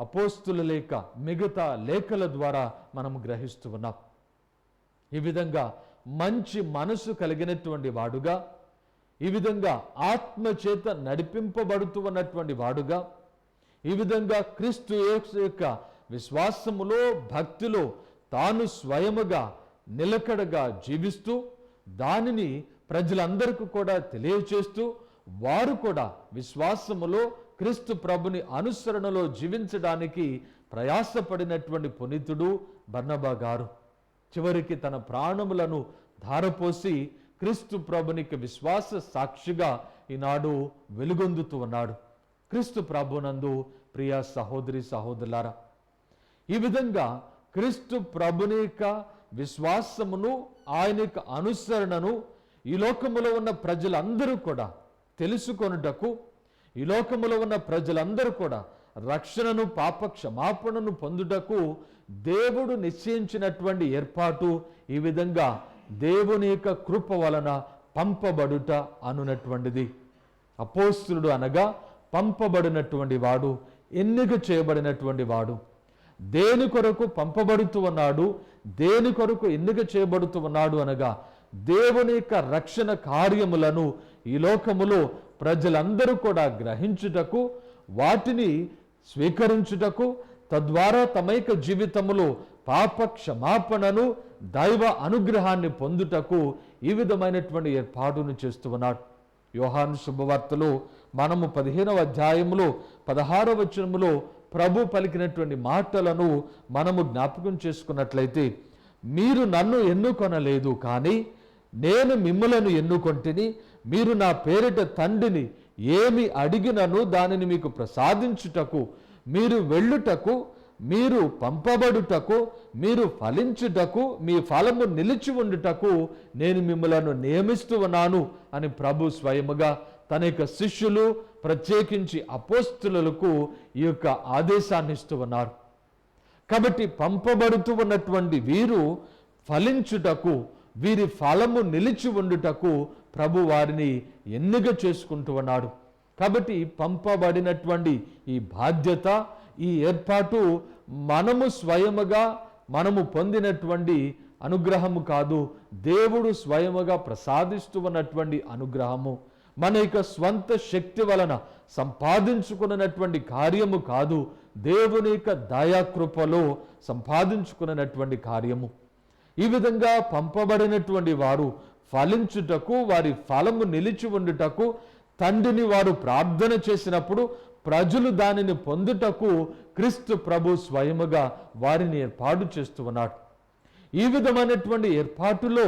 అపోస్తుల లేఖ మిగతా లేఖల ద్వారా మనము గ్రహిస్తూ ఉన్నాం. ఈ విధంగా మంచి మనసు కలిగినటువంటి వాడుగా, ఈ విధంగా ఆత్మ చేత నడిపింపబడుతూ ఉన్నటువంటి వాడుగా, ఈ విధంగా క్రీస్తు యేసు యొక్క విశ్వాసములో, భక్తిలో తాను స్వయముగా నిలకడగా జీవిస్తూ దానిని ప్రజలందరికీ కూడా తెలియచేస్తూ వారు కూడా విశ్వాసములో క్రీస్తు ప్రభుని అనుసరణలో జీవించడానికి ప్రయాసపడినటువంటి పునీతుడు బర్నబా గారు చివరికి తన ప్రాణములను ధారపోసి క్రీస్తు ప్రభునికి విశ్వాస సాక్షిగా ఈనాడు వెలుగొందుతూ ఉన్నాడు. క్రీస్తు ప్రభునందు ప్రియ సహోదరి సహోదరులారా, ఈ విధంగా క్రీస్తు ప్రభుని యొక్క విశ్వాసమును, ఆయన యొక్క అనుసరణను ఈ లోకములో ఉన్న ప్రజలందరూ కూడా తెలుసుకొనుటకు, ఈ లోకములో ఉన్న ప్రజలందరూ కూడా రక్షణను, పాప క్షమాపణను పొందుటకు దేవుడు నిశ్చయించినటువంటి ఏర్పాటు ఈ విధంగా దేవుని యొక్క కృప వలన పంపబడుట అనునటువంటిది. అపోస్తులుడు అనగా పంపబడినటువంటి వాడు, ఎన్నిక చేయబడినటువంటి వాడు. దేని కొరకు పంపబడుతూ ఉన్నాడు, దేని కొరకు ఎన్నిక చేయబడుతూ ఉన్నాడు అనగా దేవుని యొక్క రక్షణ కార్యములను ఈ లోకములో ప్రజలందరూ కూడా గ్రహించుటకు, వాటిని స్వీకరించుటకు, తద్వారా తమ యొక్క జీవితములో పాప క్షమాపణను, దైవ అనుగ్రహాన్ని పొందుటకు ఈ విధమైనటువంటి ఏర్పాటును చేస్తూ ఉన్నాడు. యోహాను శుభవార్తలో మనము 15వ అధ్యాయములో 16వ వచనములో ప్రభు పలికినటువంటి మాటలను మనము జ్ఞాపకం చేసుకున్నట్లయితే, మీరు నన్ను ఎన్నుకొనలేదు, కానీ నేను మిమ్ములను ఎన్నుకొంటిని, మీరు నా పేరిట తండ్రిని ఏమి అడిగినను దానిని మీకు ప్రసాదించుటకు, మీరు వెళ్ళుటకు, మీరు పంపబడుటకు, మీరు ఫలించుటకు, మీ ఫలము నిలిచి ఉండుటకు నేను మిమ్మలను నియమిస్తూ ఉన్నాను అని ప్రభు స్వయముగా తన యొక్క శిష్యులు, ప్రత్యేకించి అపోస్తులకు ఈ యొక్క ఆదేశాన్ని ఇస్తూ ఉన్నారు. కాబట్టి పంపబడుతూ ఉన్నటువంటి వీరు ఫలించుటకు, వీరి ఫలము నిలిచి ఉండుటకు ప్రభు వారిని ఎన్నిక చేసుకుంటూ ఉన్నాడు. కాబట్టి పంపబడినటువంటి ఈ బాధ్యత, ఈ ఏర్పాటు మనము స్వయముగా మనము పొందినటువంటి అనుగ్రహము కాదు, దేవుడు స్వయముగా ప్రసాదిస్తూ ఉన్నటువంటి అనుగ్రహము. మన యొక్క స్వంత శక్తి వలన సంపాదించుకున్నటువంటి కార్యము కాదు, దేవుని యొక్క దయాకృపలో సంపాదించుకున్నటువంటి కార్యము. ఈ విధంగా పంపబడినటువంటి వారు ఫలించుటకు, వారి ఫలము నిలిచి ఉండుటకు తండ్రిని వారు ప్రార్థన చేసినప్పుడు ప్రజలు దానిని పొందుటకు క్రీస్తు ప్రభు స్వయముగా వారిని ఏర్పాటు చేస్తూ ఉన్నాడు. ఈ విధమైనటువంటి ఏర్పాటులో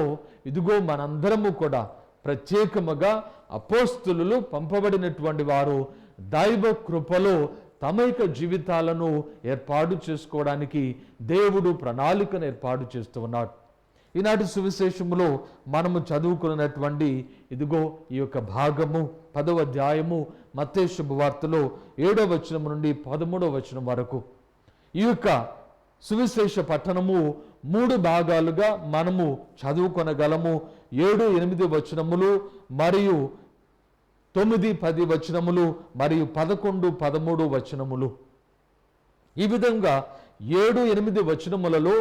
ఇదిగో మనందరము కూడా ప్రత్యేకముగా అపోస్తులు పంపబడినటువంటి వారు దైవ కృపలో తమ యొక్క జీవితాలను ఏర్పాటు చేసుకోవడానికి దేవుడు ప్రణాళికను ఏర్పాటు చేస్తూ ఉన్నాడు. ఈనాటి సువిశేషములో మనము చదువుకున్నటువంటి ఇదిగో ఈ యొక్క భాగము 10వ అధ్యాయము మత్తయి శుభవార్తలో 7వ వచనం నుండి 13వ వచనం వరకు. ఈ యొక్క సువిశేష పట్టణము 3 భాగాలుగా మనము చదువుకొనగలము. 7, 8 వచనములు మరియు 9, 10 వచనములు మరియు 11, 13 వచనములు. ఈ విధంగా 7, 8 వచనములలో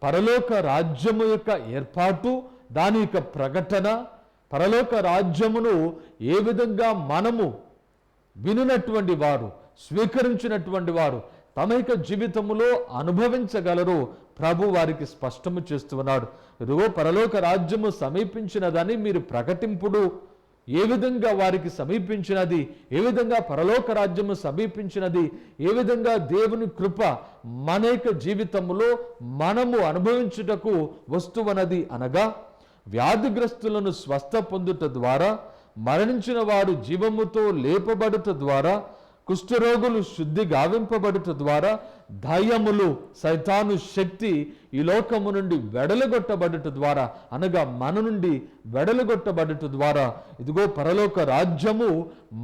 పరలోక రాజ్యము యొక్క ఏర్పాటు, దాని యొక్క ప్రకటన, పరలోక రాజ్యమును ఏ విధంగా మనము వినునటువంటి వారు, స్వీకరించినటువంటి వారు తమ యొక్క జీవితములో అనుభవించగలరు ప్రభు వారికి స్పష్టము చేస్తున్నాడు. ఇదిగో పరలోక రాజ్యము సమీపించినదని మీరు ప్రకటింపుడు. ఏ విధంగా వారికి సమీపించినది, ఏ విధంగా పరలోక రాజ్యము సమీపించినది, ఏ విధంగా దేవుని కృప మన యొక్క జీవితములో మనము అనుభవించుటకు వస్తువనది అనగా, వ్యాధిగ్రస్తులను స్వస్థ పొందుట ద్వారా, మరణించిన వారు జీవముతో లేపబడుట ద్వారా, కుష్ఠరోగులు శుద్ధి గావింపబడుట ద్వారా, దయ్యములు సైతాను శక్తి ఈ లోకము నుండి వెడలగొట్టబడుట ద్వారా, అనగా మన నుండి వెడలగొట్టబడుట ద్వారా ఇదిగో పరలోక రాజ్యము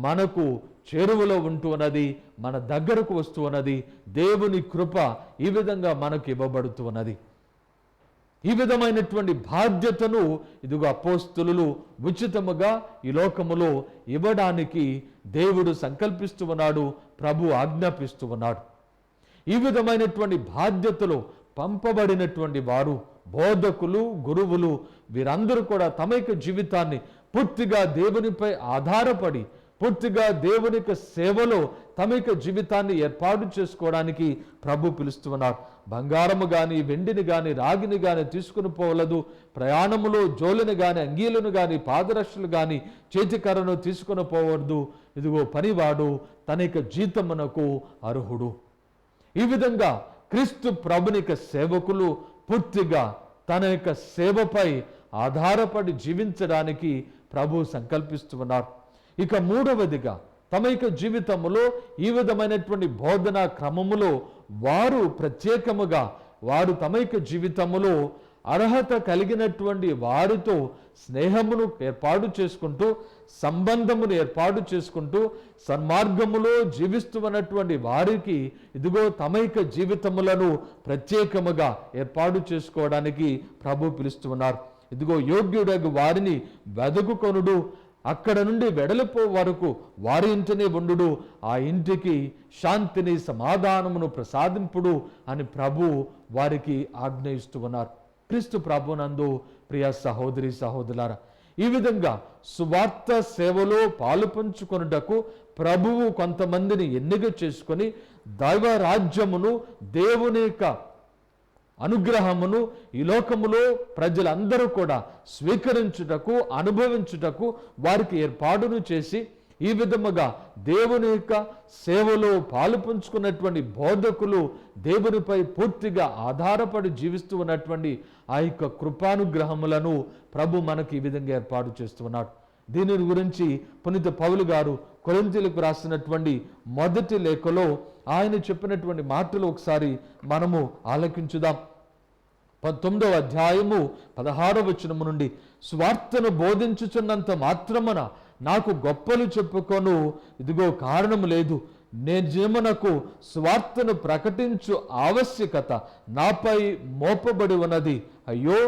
మనకు చేరువలో ఉంటున్నది, మన దగ్గరకు వస్తున్నది. దేవుని కృప ఈ విధంగా మనకు ఇవ్వబడుతున్నది. ఈ విధమైనటువంటి బాధ్యతను ఇదిగో అపోస్తలులు ఉచితముగా ఈ లోకములో ఇవ్వడానికి దేవుడు సంకల్పిస్తూ ఉన్నాడు, ప్రభు ఆజ్ఞాపిస్తూ ఉన్నాడు. ఈ విధమైనటువంటి బాధ్యతలో పంపబడినటువంటి వారు బోధకులు, గురువులు వీరందరూ కూడా తమ యొక్క జీవితాన్ని పూర్తిగా దేవునిపై ఆధారపడి, పూర్తిగా దేవుని యొక్క సేవలో తమ యొక్క జీవితాన్ని ఏర్పాటు చేసుకోవడానికి ప్రభు పిలుస్తున్నారు. బంగారము కానీ, వెండిని కానీ, రాగిని కానీ తీసుకుని పోవలదు. ప్రయాణములో జోలిని కానీ, అంగీలను కానీ, పాదరక్షలు కానీ, చేతికర్రను తీసుకుని పోవద్దు. ఇదిగో పనివాడు తన యొక్క జీతమునకు అర్హుడు. ఈ విధంగా క్రీస్తు ప్రభుని యొక్క సేవకులు పూర్తిగా తన యొక్క సేవపై ఆధారపడి జీవించడానికి ప్రభు సంకల్పిస్తున్నారు. ఇక 3వదిగా తమ యొక్క జీవితంలో ఈ విధమైనటువంటి బోధనా క్రమములో వారు ప్రత్యేకముగా వారు తమ యొక్క జీవితములో అర్హత కలిగినటువంటి వారితో స్నేహమును ఏర్పాటు చేసుకుంటూ, సంబంధమును ఏర్పాటు చేసుకుంటూ, సన్మార్గములో జీవిస్తున్నటువంటి వారికి ఇదిగో తమ యొక్క జీవితములను ప్రత్యేకముగా ఏర్పాటు చేసుకోవడానికి ప్రభు పిలుస్తున్నారు. ఇదిగో యోగ్యుడగు వారిని వెదకుకొనుడు, అక్కడ నుండి వెడలిపో వరకు వారి ఇంటినే ఉండు, ఆ ఇంటికి శాంతిని సమాధానమును ప్రసాదింపుడు అని ప్రభు వారికి ఆజ్ఞయిస్తూ ఉన్నారు. క్రీస్తు ప్రభునందు ప్రియ సహోదరి సహోదరులారా, ఈ విధంగా సువార్త సేవలో పాలు పంచుకొనుటకు ప్రభువు కొంతమందిని ఎన్నిక చేసుకొని దైవ రాజ్యమును, దేవుని యొక్క అనుగ్రహమును ఈ లోకములో ప్రజలందరూ కూడా స్వీకరించుటకు, అనుభవించుటకు వారికి ఏర్పాటును చేసి, ఈ విధముగా దేవుని యొక్క సేవలో పాలు పంచుకున్నటువంటి బోధకులు దేవునిపై పూర్తిగా ఆధారపడి జీవిస్తూ ఉన్నటువంటి ఆ యొక్క కృపానుగ్రహములను ప్రభు మనకి ఈ విధంగా ఏర్పాటు చేస్తున్నాడు. దీని గురించి పునీత పౌలు గారు కొరింథీయులకు రాసినటువంటి మొదటి లేఖలో ఆయన చెప్పినటువంటి మాటలు ఒకసారి మనము ఆలకించుదాం. 19వ అధ్యాయము 16వ వచనము నుండి, స్వార్థను బోధించుచున్నంత మాత్రమున నాకు గొప్పలు చెప్పుకొను ఇదిగో కారణము లేదు. నిజమునకు స్వార్థను ప్రకటించు ఆవశ్యకత నాపై మోపబడి ఉన్నది. అయ్యో,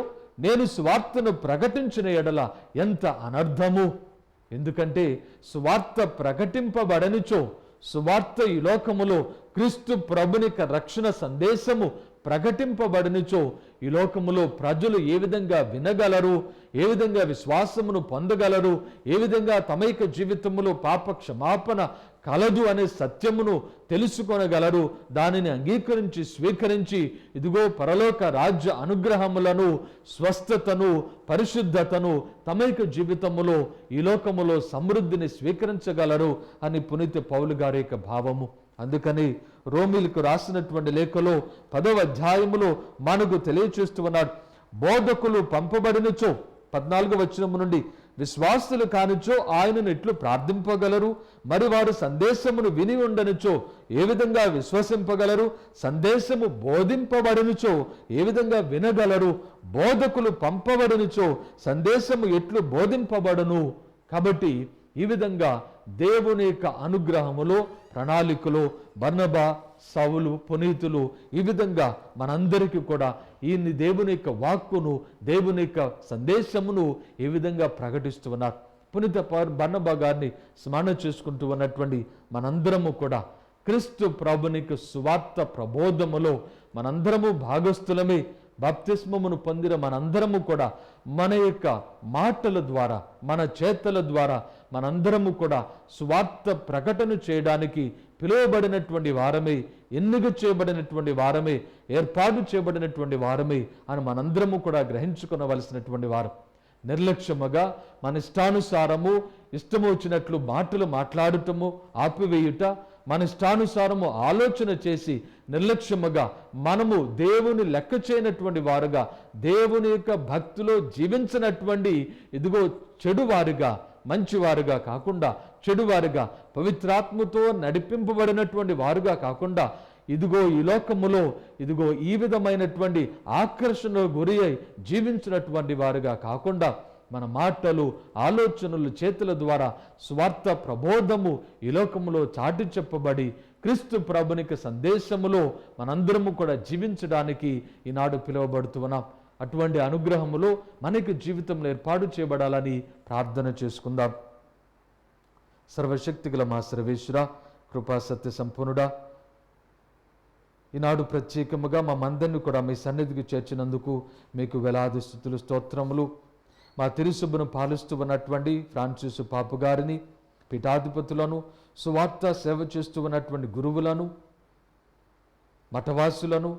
నేను స్వార్థను ప్రకటించిన ఎడల ఎంత అనర్థము. ఎందుకంటే సువార్త ప్రకటింపబడనిచో, సువార్త ఈ లోకములో క్రీస్తు ప్రభునిక రక్షణ సందేశము ప్రకటింపబడనిచో ఈ లోకములో ప్రజలు ఏ విధంగా వినగలరు, ఏ విధంగా విశ్వాసమును పొందగలరు, ఏ విధంగా తమ యొక్క జీవితములో పాప క్షమాపణ కలదు అనే సత్యమును తెలుసుకొనగలరు. దానిని అంగీకరించి స్వీకరించి ఇదిగో పరలోక రాజ్య అనుగ్రహములను, స్వస్థతను, పరిశుద్ధతను తమ యొక్క జీవితములో ఈ లోకములో సమృద్ధిని స్వీకరించగలరు అని పునీత పౌలు గారి యొక్క భావము. అందుకని రోమిలకు రాసినటువంటి లేఖలో 10వ అధ్యాయములో మనకు తెలియచేస్తూ ఉన్నాడు, బోధకులు పంపబడినచో 14వ వచనము నుండి విశ్వాసులు కానిచో ఆయనను ఎట్లు ప్రార్థింపగలరు, మరి వారు సందేశమును విని ఉండనిచో ఏ విధంగా విశ్వసింపగలరు, సందేశము బోధింపబడినచో ఏ విధంగా వినగలరు, బోధకులు పంపబడినచో సందేశము ఎట్లు బోధింపబడును. కాబట్టి ఈ విధంగా దేవుని యొక్క అనుగ్రహములో, ప్రణాళికలో బర్నబా, సౌలు, పునీతులు ఈ విధంగా మనందరికీ కూడా ఈ దేవుని యొక్క వాక్కును, దేవుని యొక్క సందేశమును ఈ విధంగా ప్రకటిస్తూ ఉన్నారు. పునీత బర్నబా గారిని స్మరణ చేసుకుంటూ ఉన్నటువంటి మనందరము కూడా క్రీస్తు ప్రభునికి సువార్త ప్రబోధములో మనందరము భాగస్థులమే. బాప్తిస్మమును పొందిన మనందరము కూడా మన యొక్క మాటల ద్వారా, మన చేతల ద్వారా మనందరము కూడా సువార్త ప్రకటన చేయడానికి పిలువబడినటువంటి వారమే, ఎన్నిక చేయబడినటువంటి వారమే, ఏర్పాటు చేయబడినటువంటి వారమే అని మనందరము కూడా గ్రహించుకొనవలసినటువంటి వారం. నిర్లక్ష్యముగా మన ఇష్టానుసారము, ఇష్టము వచ్చినట్లు మాటలు మాట్లాడటము ఆపివేయుట, మన ఇష్టానుసారము ఆలోచన చేసి నిర్లక్ష్యముగా మనము దేవుని లెక్క చేయనటువంటి వారుగా, దేవుని యొక్క భక్తిలో జీవించినటువంటి ఇదిగో చెడువారుగా, మంచివారుగా కాకుండా చెడువారుగా, పవిత్రాత్మతో నడిపింపబడినటువంటి వారుగా కాకుండా ఇదిగో ఈ లోకములో ఇదిగో ఈ విధమైనటువంటి ఆకర్షణకు గురి అయి జీవించినటువంటి వారుగా కాకుండా మన మాటలు, ఆలోచనలు, చేతుల ద్వారా స్వార్థ ప్రబోధము ఈ లోకములో చాటి చెప్పబడి క్రీస్తు ప్రభునికి సందేశములో మనందరము కూడా జీవించడానికి ఈనాడు పిలువబడుతూ ఉన్నాం. అటువంటి అనుగ్రహములో మనకి జీవితంలో ఏర్పాటు చేయబడాలని ప్రార్థన చేసుకుందాం. సర్వశక్తిగల మా సర్వేశ్వర, కృపా సత్య సంపూర్ణుడా, ఈనాడు ప్రత్యేకముగా మా మందరిని కూడా మీ సన్నిధికి చేర్చినందుకు మీకు వేలాది స్తుతులు, స్తోత్రములు. మా తిరుసభను పాలిస్తూ ఉన్నటువంటి ఫ్రాన్సిస్ పాపు గారిని, పీఠాధిపతులను, సువార్త సేవ చేస్తూ ఉన్నటువంటి గురువులను, మఠవాసులను,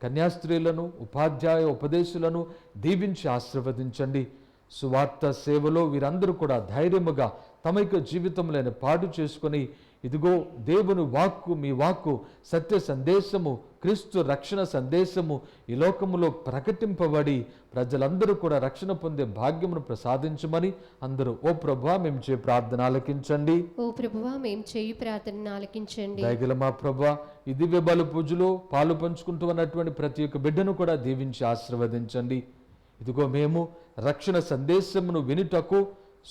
కన్యాస్త్రీలను, ఉపాధ్యాయ ఉపదేశులను దీవించి ఆశీర్వదించండి. సువార్త సేవలో వీరందరూ కూడా ధైర్యముగా తమ యొక్క జీవితంలో పాటు చేసుకొని ఇదిగో దేవుని వాక్కు, మీ వాక్కు, సత్య సందేశము, క్రీస్తు రక్షణ సందేశము ఈ లోకములో ప్రకటింపబడి ప్రజలందరూ కూడా రక్షణ పొందే భాగ్యమును ప్రసాదించమని అందరూ ఓ ప్రభువా మేము చేయి ప్రార్థన ఆలకించండి. ఓ ప్రభువా మేము చేయి ప్రార్థన ఆలకించండి. దయగల మా ప్రభువా, ఈ దివ్య బలి పూజలో పాలు పంచుకుంటూ ఉన్నటువంటి ప్రతి ఒక్క బిడ్డను కూడా దీవించి ఆశీర్వదించండి. ఇదిగో మేము రక్షణ సందేశమును వినుటకు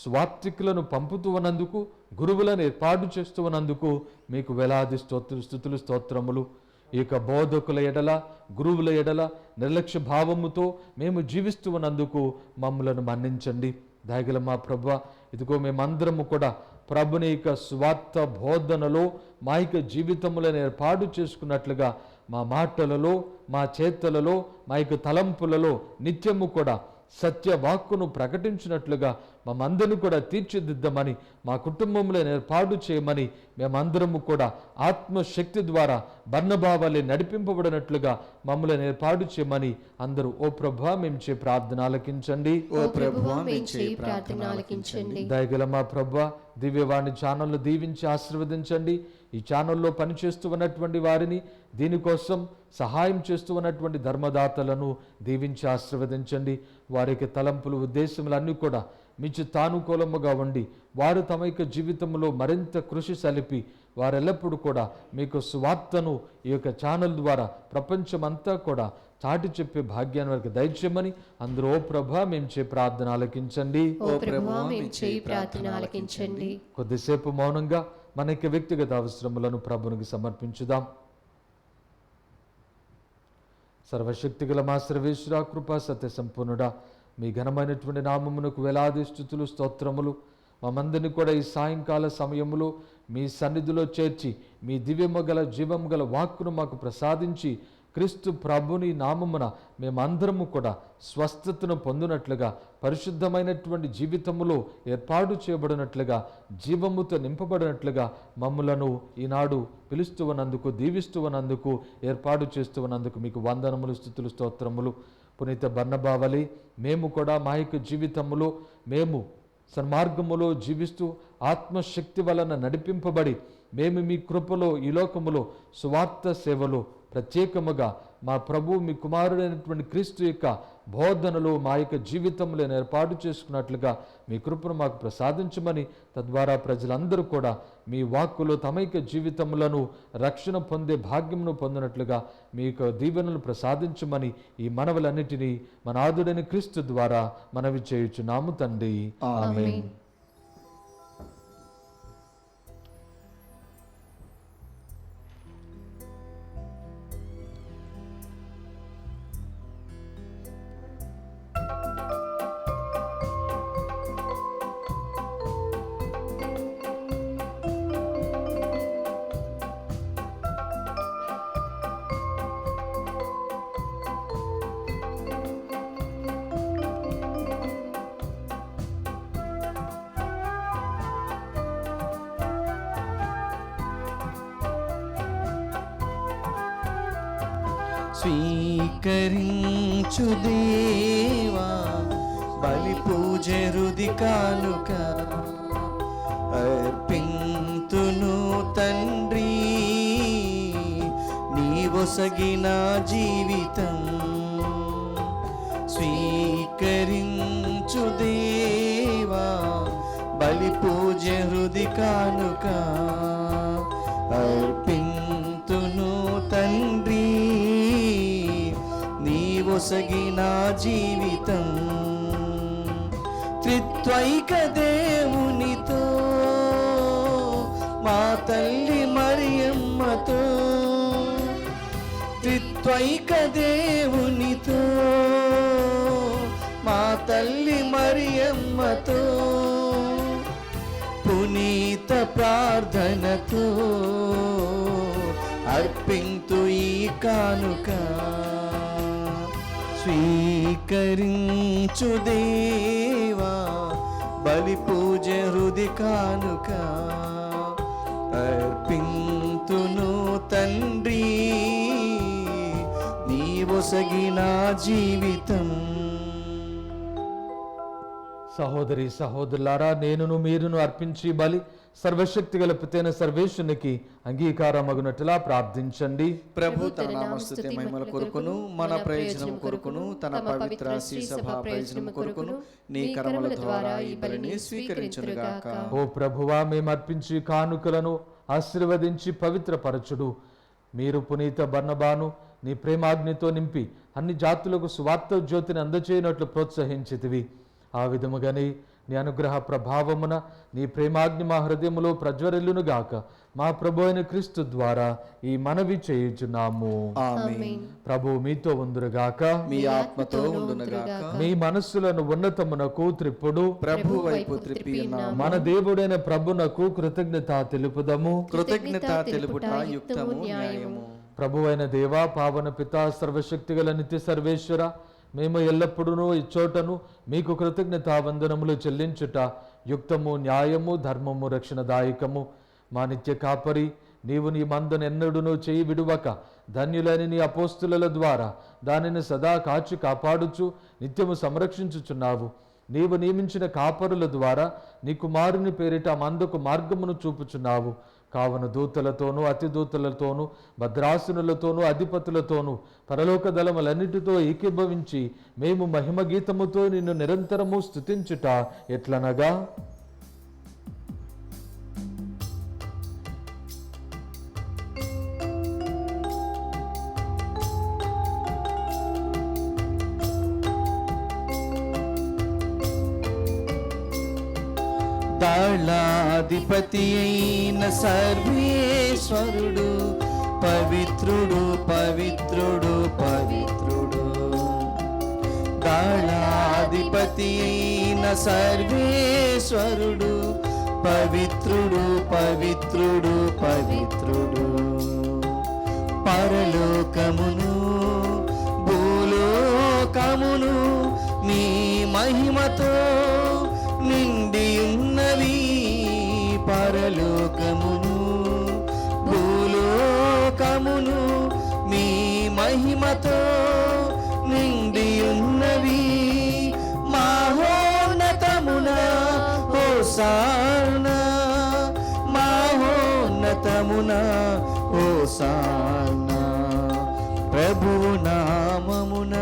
స్వార్థికులను పంపుతూ ఉన్నందుకు, గురువులను ఏర్పాటు చేస్తూ ఉన్నందుకు మీకు వేలాది స్తుతులు, స్తోత్రములు. ఈ యొక్క బోధకుల ఎడల, గురువుల ఎడల నిర్లక్ష్య భావముతో మేము జీవిస్తూ ఉన్నందుకు మమ్మలను మన్నించండి. దయగల మా ప్రభువా, ఇదిగో మేమందరము కూడా ప్రభుని యొక్క స్వార్థ బోధనలో మా యొక్క జీవితములను ఏర్పాటు చేసుకున్నట్లుగా మా మాటలలో, మా చేతలలో, మా యొక్క తలంపులలో నిత్యము కూడా సత్య వాక్కును ప్రకటించినట్లుగా మమ్మందరిని కూడా తీర్చిదిద్దమని, మా కుటుంబంలో ఏర్పాటు చేయమని, మేమందరము కూడా ఆత్మశక్తి ద్వారా బర్నబావలే నడిపింపబడినట్లుగా మమ్మల్ని ఏర్పాటు చేయమని అందరూ ఓ ప్రభువా మేము చేయి ప్రార్థన ఆలకించండి. ఓ ప్రభువా మేము చేయి ప్రార్థన ఆలకించండి. దయగల మా ప్రభువా, దివ్యవాణి ఛానల్ను దీవించి ఆశీర్వదించండి. ఈ ఛానల్లో పనిచేస్తూ ఉన్నటువంటి వారిని, దీనికోసం సహాయం చేస్తూ ఉన్నటువంటి ధర్మదాతలను దీవించి ఆశీర్వదించండి. వారికి తలంపులు, ఉద్దేశములు అన్నీ కూడా మీ చిత్తానుకూలముగా ఉండి వారు తమ యొక్క జీవితంలో మరింత కృషి సలిపి వారెల్లప్పుడూ కూడా మీకు సువార్తను ఈ యొక్క ఛానల్ ద్వారా ప్రపంచమంతా కూడా చాటి చెప్పే భాగ్యాన్ని వారికి దయచేయమని అందరూ ఓ ప్రభువా మేము చేయి ప్రార్థన ఆలకించండి. ఓ ప్రభువా మేము చేయి ప్రార్థన ఆలకించండి. కొద్దిసేపు మౌనంగా మన యొక్క వ్యక్తిగత అవసరములను ప్రభునికి సమర్పించుదాం. సర్వశక్తిగల మా సర్వేశ్వర, కృపా సత్య సంపూర్ణుడా, మీ ఘనమైనటువంటి నామమునకు వేలాది స్తుతులు, స్తోత్రములు. మమ్మందరినీ కూడా ఈ సాయంకాల సమయములో మీ సన్నిధిలో చేర్చి మీ దివ్యము గల జీవము గల వాక్కును మాకు ప్రసాదించి క్రీస్తు ప్రభుని నామమున మేమందరము కూడా స్వస్థతను పొందినట్లుగా, పరిశుద్ధమైనటువంటి జీవితములో ఏర్పాటు చేయబడినట్లుగా, జీవముతో నింపబడినట్లుగా మమ్ములను ఈనాడు పిలుస్తూ ఉన్నందుకు, దీవిస్తూ ఉన్నందుకు, ఏర్పాటు చేస్తూ ఉన్నందుకు మీకు వందనములు, స్తుతులు, స్తోత్రములు. పునీత బర్నబావలి మేము కూడా మా యొక్క జీవితములో మేము సన్మార్గములో జీవిస్తూ ఆత్మశక్తి వలన నడిపింపబడి మేము మీ కృపలో ఈ లోకములో సువార్త సేవలో ప్రత్యేకముగా మా ప్రభు మీ కుమారుడైనటువంటి క్రీస్తు యొక్క బోధనలో మా యొక్క జీవితంలో ఏర్పాటు చేసుకున్నట్లుగా మీ కృపను మాకు ప్రసాదించమని, తద్వారా ప్రజలందరూ కూడా మీ వాక్కులో తమ యొక్క జీవితములను రక్షణ పొందే భాగ్యమును పొందినట్లుగా మీ యొక్క దీవెనలు ప్రసాదించమని ఈ మనవులన్నిటినీ మన ఆదుడైన క్రీస్తు ద్వారా మనవి చేయుచున్నాము తండ్రి. ఆమేన్. స్వీకరించు దేవా బలి పూజ హృది కానుక, అర్పింతును తండ్రి నీవొసగిన జీవితం. స్వీకరించు దేవా బలి పూజ హృది కానుక, అర్పింతును తండ్రి నీవొసగిన జీవితం. త్రిత్వైక దేవునితో మా తల్లి మరియమ్మతో, త్రిత్వైక దేవునితో మా తల్లి మరియమ్మతో, పునీత ప్రార్థనతో అర్పింతు ఈ కానుక. స్వీకరించు దేవా బలి పూజ హృది కానుక, అర్పింతును తండ్రి నీవొసగిన జీవితం. సహోదరి సహోదరులారా, నేనును మీరును అర్పించి బలి సర్వశక్తి గల పితైన సర్వేశ్వరునికి అంగీకారమగునట్లుగా ప్రార్థించండి. ప్రభు తన నామస్తుతి మహిమల కొరకును మన ప్రయోజనం కొరకును తన పవిత్ర సభా ప్రయోజనం కొరకును నీ కర్మల ద్వారా ఈ బలిని స్వీకరించునుగాక. ఓ ప్రభువా, మేము అర్పించి కానుకలను ఆశీర్వదించి పవిత్రపరచుడు. మీరు పునీత బర్నబాను నీ ప్రేమాగ్నితో నింపి అన్ని జాతులకు సువార్త జ్యోతిని అందచేయనట్లు ప్రోత్సహించితివి. ఆ విధముగానే నీ అనుగ్రహ ప్రభావమున నీ ప్రేమాగ్ని మా హృదయములో ప్రజ్వరిల్లునుగాక. మా ప్రభు అయిన క్రీస్తు ద్వారా ఈ మనవి చేయుచున్నాము. ఆమేన్. ప్రభు మీతో ఉందురుగాక, మీ ఆత్మతో ఉండునుగాక. మీ మనస్సులను ఉన్నతమునకు త్రిప్పుడు ప్రభు వైపు త్రిప్పి ఉన్నాము. మన దేవుడైన ప్రభునకు కృతజ్ఞత తెలుపుదము. కృతజ్ఞత తెలుపుట యుక్తము న్యాయము. ప్రభువైన దేవా, పావన పితా, సర్వశక్తిగల నిత్య సర్వేశ్వర, మేము ఎల్లప్పుడూ ఇచ్చోటను మీకు కృతజ్ఞతావందనములు చెల్లించుట యుక్తము, న్యాయము, ధర్మము, రక్షణదాయకము. మా నిత్య కాపరి నీవు నీ మందను ఎన్నడూనూ చేయి విడువక ధన్యులైన నీ అపోస్తుల ద్వారా దానిని సదా కాచి కాపాడుచు నిత్యము సంరక్షించుచున్నావు. నీవు నియమించిన కాపరుల ద్వారా నీ కుమారుని పేరిట మందకు మార్గమును చూపుచున్నావు. కావున దూతలతోనూ అతి దూతలతోనూ భద్రాసునులతోనూ అధిపతులతోనూ పరలోక దళములన్నిటితో ఏకీభవించి మేము మహిమ గీతముతో నిన్ను నిరంతరము స్తుతించుట ఎట్లనగా, దళాధిపతి అయిన సర్వేశ్వరుడు పవిత్రుడు పవిత్రుడు పవిత్రుడు. దళాధిపతి అయిన సర్వేశ్వరుడు పవిత్రుడు పవిత్రుడు పవిత్రుడు. పరలోకమును భూలోకమును మీ మహిమతో నిండి ఉన్నవి, పరలోకమును భూలోకమును మీ మహిమతో నిండి ఉన్నవి. మహోన్నతమున హోసానా, మహోన్నతమున హోసానా. ప్రభువు నామమున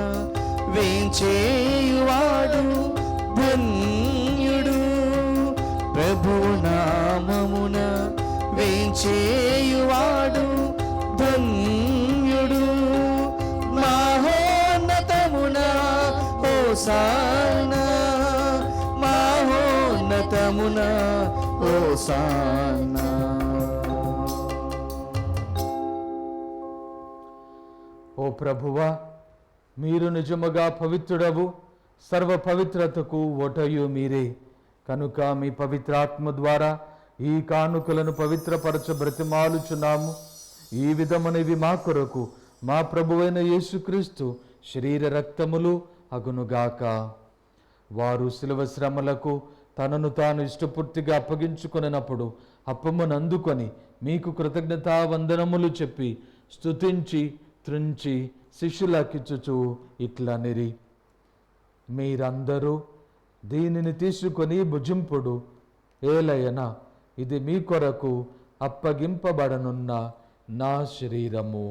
వేంచేయువాడు ధన్యుడు, ప్రభువు నామమున వేంచేయువాడు ధన్యుడు. మహోన్నతమున హోసానా, మహోన్నతమున హోసానా. ఓ ప్రభువా, మీరు నిజముగా పవిత్రుడవు, సర్వ పవిత్రతకు ఓటయు మీరే. కనుక మీ పవిత్రాత్మ ద్వారా ఈ కానుకలను పవిత్రపరచ బ్రతిమాలుచున్నాము. ఈ విధమునివి మా కొరకు మా ప్రభువైన యేసుక్రీస్తు శరీర రక్తములు అగునుగాక. వారు శిలువ శ్రమలకు తనను తాను ఇష్టపూర్తిగా అప్పగించుకొనినప్పుడు అప్పమును అందుకొని మీకు కృతజ్ఞతా వందనములు చెప్పి స్తుతించి త్రుంచి శిష్యులకిచ్చుచు ఇట్లనిరి, మీరందరూ దీనిని తీసుకొని భుజింపుడు. ఏలయన ఇది మీ కొరకు అప్పగింపబడనున్న నా శరీరము.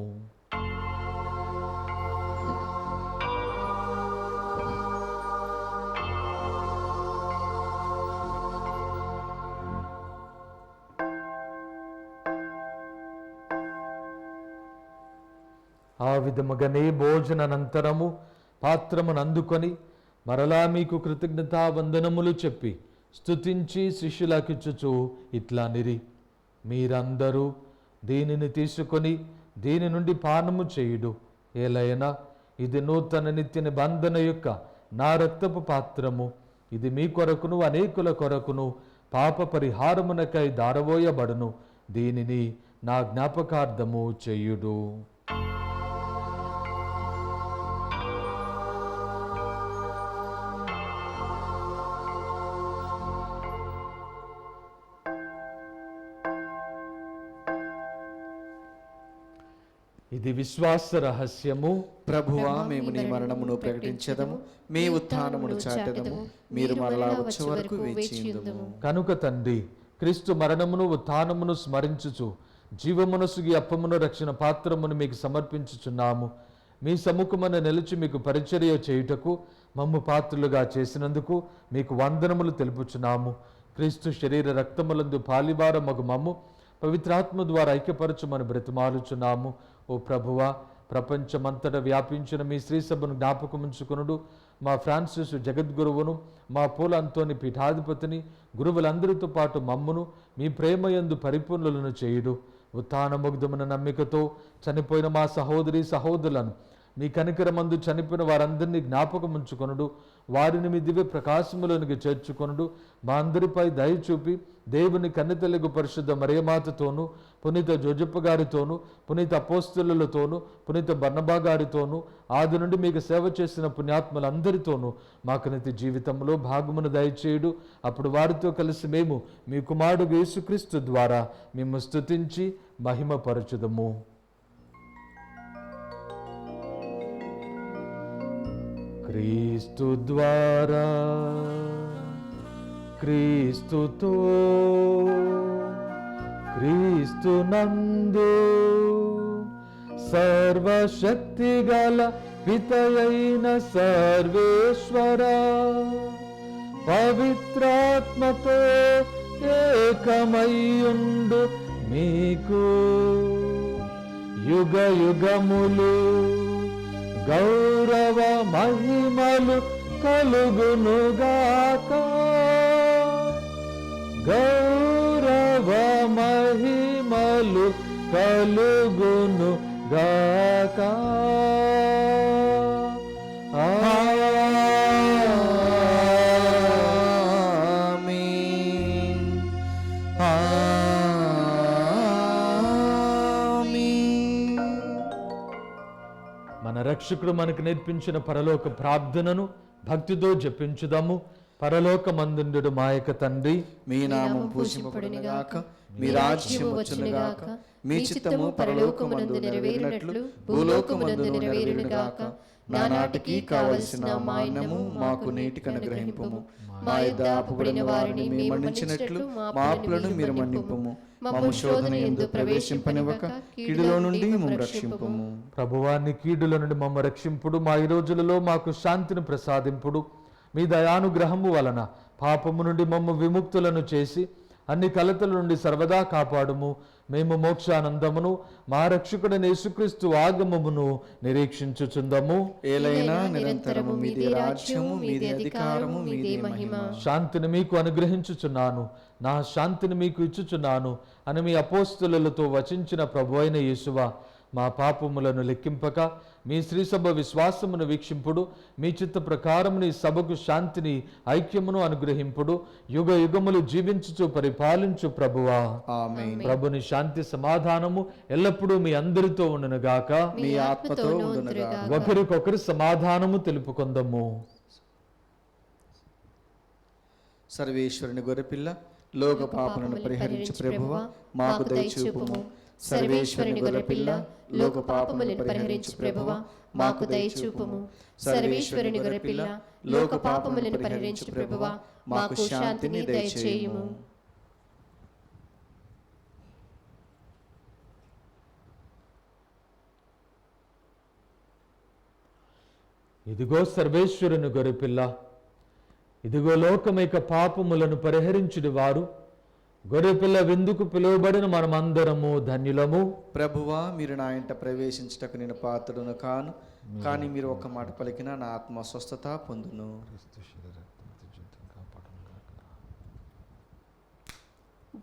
ఆ విధముగానే భోజనానంతరము పాత్రమును అందుకొని మరలా మీకు కృతజ్ఞతా వందనములు చెప్పి స్తుతించి శిష్యులకిచ్చుచు ఇట్లనిరి, మీరందరూ దీనిని తీసుకొని దీని నుండి పానము చేయుడు. ఏలైనా ఇది నూతన నిత్య నిబంధన యొక్క నా రక్తపు పాత్రము. ఇది మీ కొరకును అనేకుల కొరకును పాప పరిహారమునకై దారవోయబడును. దీనిని నా జ్ఞాపకార్థము చేయుడు. ఇది విశ్వాస రహస్యము. ప్రభువా, మేము నీ మరణమును ప్రకటించదము, మీ ఉత్థానమును చాటెదము, మీరు మరలా వచ్చే వరకు వేచియుందుము. కనుక తండ్రి, క్రీస్తు మరణమును ఉత్థానమును స్మరించుచు జీవమనసుగి అప్పమును రక్షణ పాత్రమును మీకు సమర్పించుచున్నాము. మీ సముఖమున నిలిచి మీకు పరిచర్య చేయుటకు మమ్ము పాత్రులుగా చేసినందుకు మీకు వందనములు తెలుపుచున్నాము. క్రీస్తు శరీర రక్తములందు పాలివార మగు మమ్ము పవిత్రాత్మ ద్వారా ఐక్యపరచుమని బ్రతిమాలుచున్నాము. ఓ ప్రభువా, ప్రపంచమంతటా వ్యాపించిన మీ శ్రీ సభను జ్ఞాపకముంచుకొనుడు. మా ఫ్రాన్సిస్ జగద్గురువును, మా పూల అంతోని పీఠాధిపతిని, గురువులందరితో పాటు మమ్మును మీ ప్రేమయందు పరిపూర్ణులను చేయుడు. ఉత్థానముగ్ధమున నమ్మికతో చనిపోయిన మా సహోదరి సహోదరులను, మీ కనికరమందు చనిపోయిన వారందరినీ జ్ఞాపకముంచుకొనుడు. వారిని మీ దివ్య ప్రకాశములోనికి చేర్చుకొనుడు. మా అందరిపై దయ చూపి దేవుని కన్నెతెలుగు పరిశుద్ధ మరియమాతతోనూ, పునీత జోజప్ప గారితోనూ, పునీత అపోస్తలులతోనూ, పునీత బర్నబా గారితోనూ, ఆది నుండి మీకు సేవ చేసిన పుణ్యాత్మలందరితోనూ మాకు నిత్య జీవితంలో భాగమును దయచేయుడు. అప్పుడు వారితో కలిసి మేము మీ కుమారుడు యేసుక్రీస్తు ద్వారా మేము స్తుతించి మహిమపరచుదము. క్రీస్తు ద్వారా, క్రీస్తుతో, క్రీస్తు నందు సర్వశక్తి గల పితయైన సర్వేశ్వర పవిత్రాత్మతో ఏకమయ్యుండు మీకు యుగ యుగములు గౌరవ మహిమలు కలుగునుగాక. గౌరవ మహిమలు కలుగునుగాక. ఆమేన్. ఆమేన్. మన రక్షకుడు మనకు నేర్పించిన పరలోక ప్రార్థనను భక్తితో జపించుదాము. పరలోకమందుండు మా యొక్క తండ్రి, మీ నామం పూజింపబడునుగాక, మీ రాజ్యము వచ్చునుగాక, మీ చిత్తము పరలోకమందు నెరవేరినట్లు భూలోకమందు నెరవేరునుగాక. నానాటికి కావలసిన మా అన్నము మాకు నేటికి అనుగ్రహింపుము. మా యొద్ద అప్పుబడిన వారిని మేము మన్నించినట్లు మా అప్పులను మీరు మన్నింపుము. మమ్ము శోధన యందు ప్రవేశింపనివ్వక కీడులో నుండి మమ్ము రక్షింపుము. ప్రభువాన్ని కీడుల నుండి మమ్మ రక్షింపుడు. మా ఈ రోజులలో మాకు శాంతిని ప్రసాదింపుడు. మీ దయానుగ్రహము వలన పాపము నుండి మమ్మ విముక్తులను చేసి అన్ని కలతల నుండి సర్వదా కాపాడుము. మేము మోక్షానందమును మా రక్షకుడైన యేసుక్రీస్తు ఆగమమును నిరీక్షించుచుందము. ఏలైనా నిరంతరము మీదే రాజ్యము, మీదే అధికారము, మీదే మహిమ. శాంతిని మీకు అనుగ్రహించుచున్నాను, నా శాంతిని మీకు ఇచ్చుచున్నాను అని మీ అపోస్తులతో వచించిన ప్రభువైన యేసువా, మా పాపములను లెక్కింపక మీ శ్రీసభ విశ్వాసమును వీక్షింపుడు. మీ చిత్త ప్రకారము నీ సభకు శాంతిని ఐక్యమును అనుగ్రహింపుడు. యుగ యుగములు జీవించుచు పరిపాలించు ప్రభువా. ఆమేన్. ప్రభుని శాంతి సమాధానము ఎల్లప్పుడూ మీ అందరితో ఉండునుగాక. మీ ఆత్మతో ఉండునుగాక. ఒకరికొకరు సమాధానము తెలుపుకొందము. సర్వేశ్వరుని గొర్రెపిల్ల, లోక పాపలను పరిహరించు ప్రభువా, మాకు దయచూపుము. సర్వేశ్వరుని గొర్రెపిల్ల, లోక పాపములను పరిహరించు ప్రభువా, మాకు దయచూపుము. సర్వేశ్వరుని గొర్రెపిల్ల, లోక పాపములను పరిహరించు ప్రభువా, మాకు శాంతిని దయచేయుము. ఇదిగో సర్వేశ్వరుని గొర్రెపిల్ల, ఇదిగో లోకమైక పాపములను పరిహరించుడి వారు. గొర్రెపిల్ల విందుకు పిలువబడిన మనమందరము ధన్యులము. ప్రభువా, మీరు నా ఇంట ప్రవేశించుటకు నేను పాత్రుడును కాను, కానీ మీరు ఒక మాట పలికినా నా ఆత్మ స్వస్థత పొందును.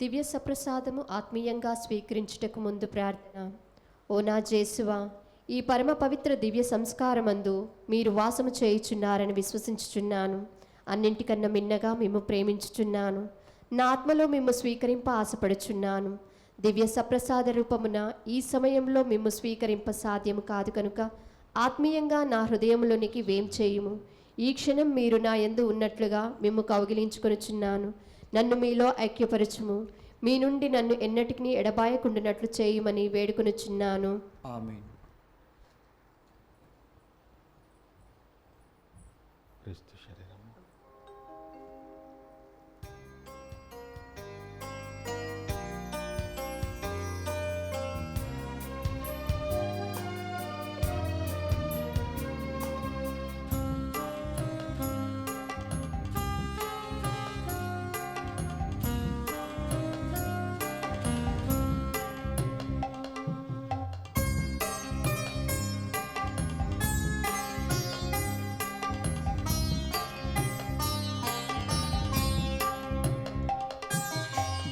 దివ్య సప్రసాదము ఆత్మీయంగా స్వీకరించుటకు ముందు ప్రార్థన. ఓ నా జేసువా, ఈ పరమ పవిత్ర దివ్య సంస్కారమందు మీరు వాసము చేయుచున్నారని విశ్వసించుచున్నాను. అన్నింటికన్నా మిన్నగా మేము ప్రేమించుచున్నాను. నా ఆత్మలో మేము స్వీకరింప ఆశపడుచున్నాను. దివ్య సప్రసాద రూపమున ఈ సమయంలో మేము స్వీకరింప సాధ్యము కాదు కనుక ఆత్మీయంగా నా హృదయంలోనికి వేం చేయుము. ఈ క్షణం మీరు నా యందు ఉన్నట్లుగా మేము కౌగిలించుకొనుచున్నాను. నన్ను మీలో ఐక్యపరచుము. మీ నుండి నన్ను ఎన్నటికీ ఎడబాయకుండానట్లు చేయమని వేడుకొనుచున్నాను. ఆమేన్. క్రీస్తు శరీరము.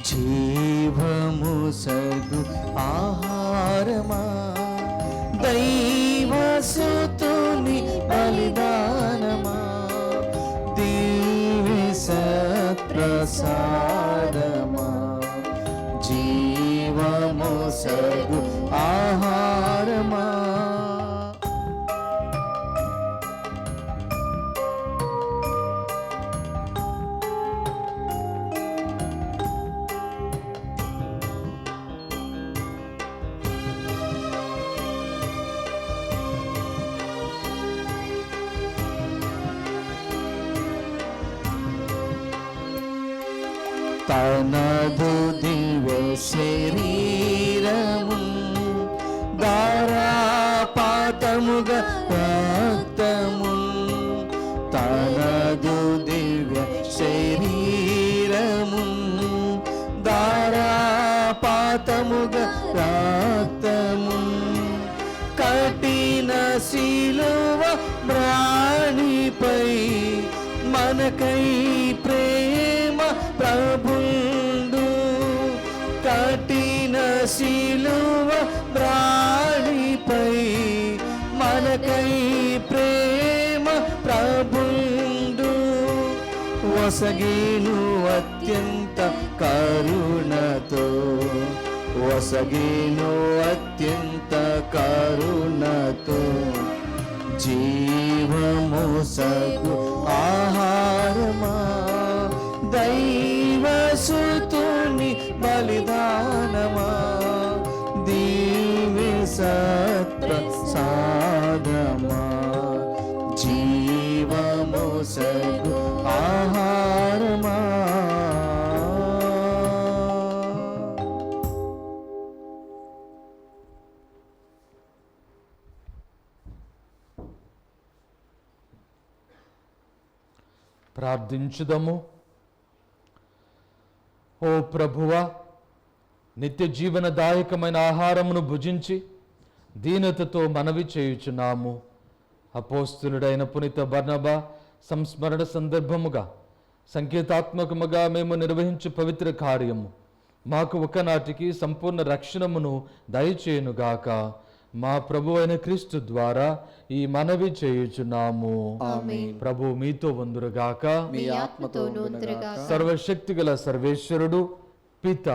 జీవము సగు ఆహారమా, దైవసుతుని బలిదానమా, దివ్య సత్ప్రసాదమా, జీవము సగు ఆహారమా. తనదు దివ్య శరీరము ధారాపాతముగా రక్తము, తనదు దివ్య శరీరము ధారాపాతముగా రక్తము, కఠిన శిలువ మ్రాణిపై మనకై ప్రేమ ప్రభుండు, కఠిన శిలువ మ్రాణిపై మనకై ప్రేమ ప్రభుండు, వసగేను అత్యంత కరుణతో, వసగేను అత్యంత కరుణతో, జీవమోసగు ఆహారమా, దైవసుతుని బలిదానమా, దివ్య సత్ప్రసాదమా, జీవమోసగు ఆహారమా. ప్రార్థించుదము. ఓ ప్రభువా, నిత్య జీవనదాయకమైన ఆహారమును భుజించి దీనతతో మనవి చేయుచున్నాము. అపోస్తులుడైన పునీత బర్నబా సంస్మరణ సందర్భముగా సంకేతాత్మకముగా మేము నిర్వహించు పవిత్ర కార్యము మాకు ఒకనాటికి సంపూర్ణ రక్షణమును దయచేయునుగాక. మా ప్రభు అయిన క్రీస్తు ద్వారా ఈ మనవి చేయుచున్నాము. ఆమేన్. ప్రభు మీతో ఉందురుగాక. మీ ఆత్మతోనూ ఉందురుగాక. సర్వశక్తిగల సర్వేశ్వరుడు పిత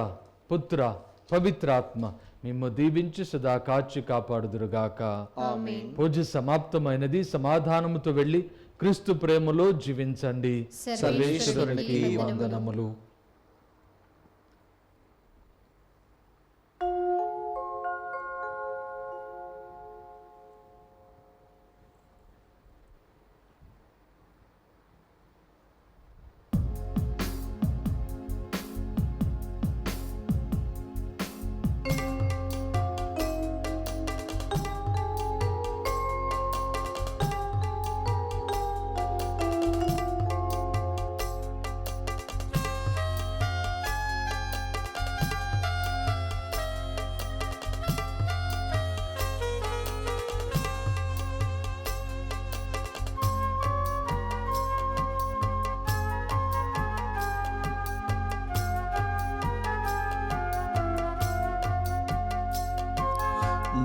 పుత్ర పవిత్రాత్మ మిమ్ము దీవించి సదా కాచి కాపాడుదురుగాక. ఆమేన్. పూజ సమాప్తమైనది. సమాధానముతో వెళ్ళి క్రీస్తు ప్రేమలో జీవించండి. సర్వేశ్వరునికి వందనములు.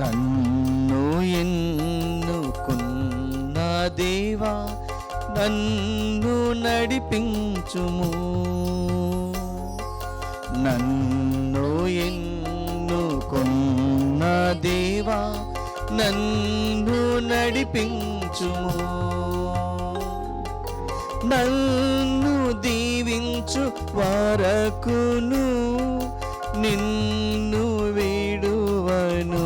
నన్ను ఎన్నుకున్న దేవా, నన్ను నడిపించుము. నన్ను ఎన్నుకున్న దేవా, నన్ను నడిపించుము. నన్ను దీవించు వరకును నిన్ను విడువను.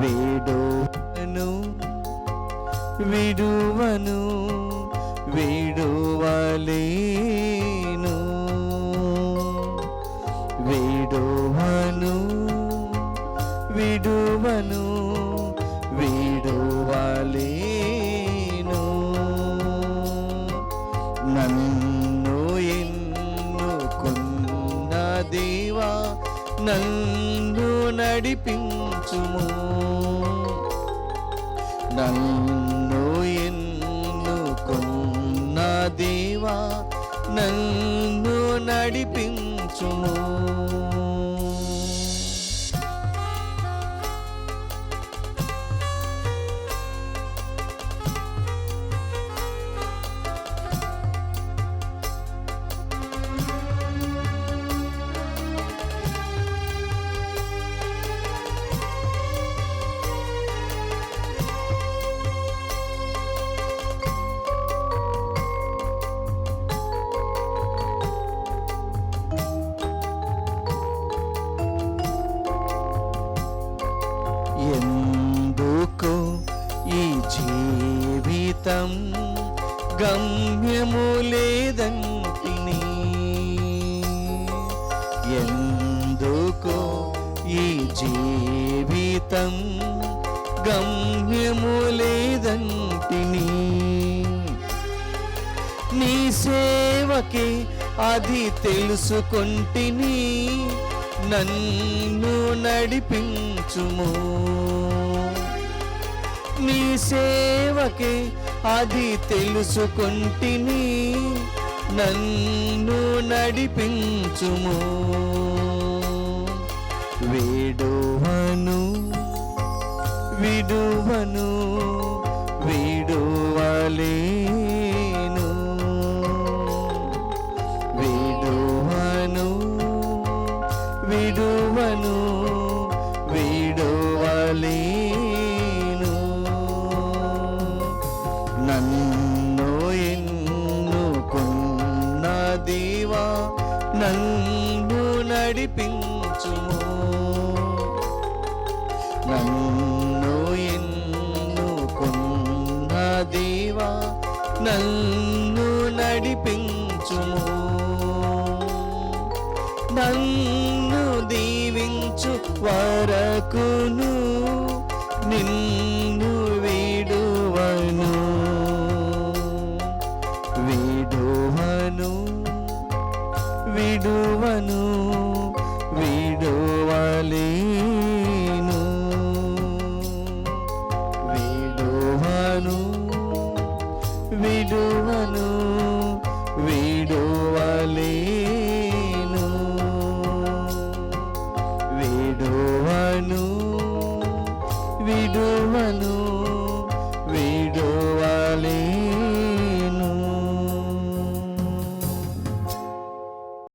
విడువను విడువను విడువలేను. విడువను విడువను విడువలేను. నన్ను ఎన్నుకున్న దేవా, నన్ను నడిపించుము. నన్ను ఎన్నుకున్న దేవా, నన్ను నడిపించుము. ఎందుకు ఈ జీవితం గమ్యము లేదంటిని? ఎందుకు ఈ జీవితం గమ్యము లేదంటిని? నీ సేవకి అది తెలుసుకొంటిని, నన్ను నడిపించుము. నీ సేవకి అది తెలుసుకొంటిని, నన్ను నడిపించుము. విడువను విడువను విడువలేను. విడువను విడువను విడువలేను. దేవా నన్ను నడిపించుము. నన్ను ఎన్నుకున్న దేవా నన్ను నడిపించుము. నన్ను దీవించు వరకును నిన్ను విడువను. విడువను విడువను విడువలేను. విడువను విడువను విడువలేను.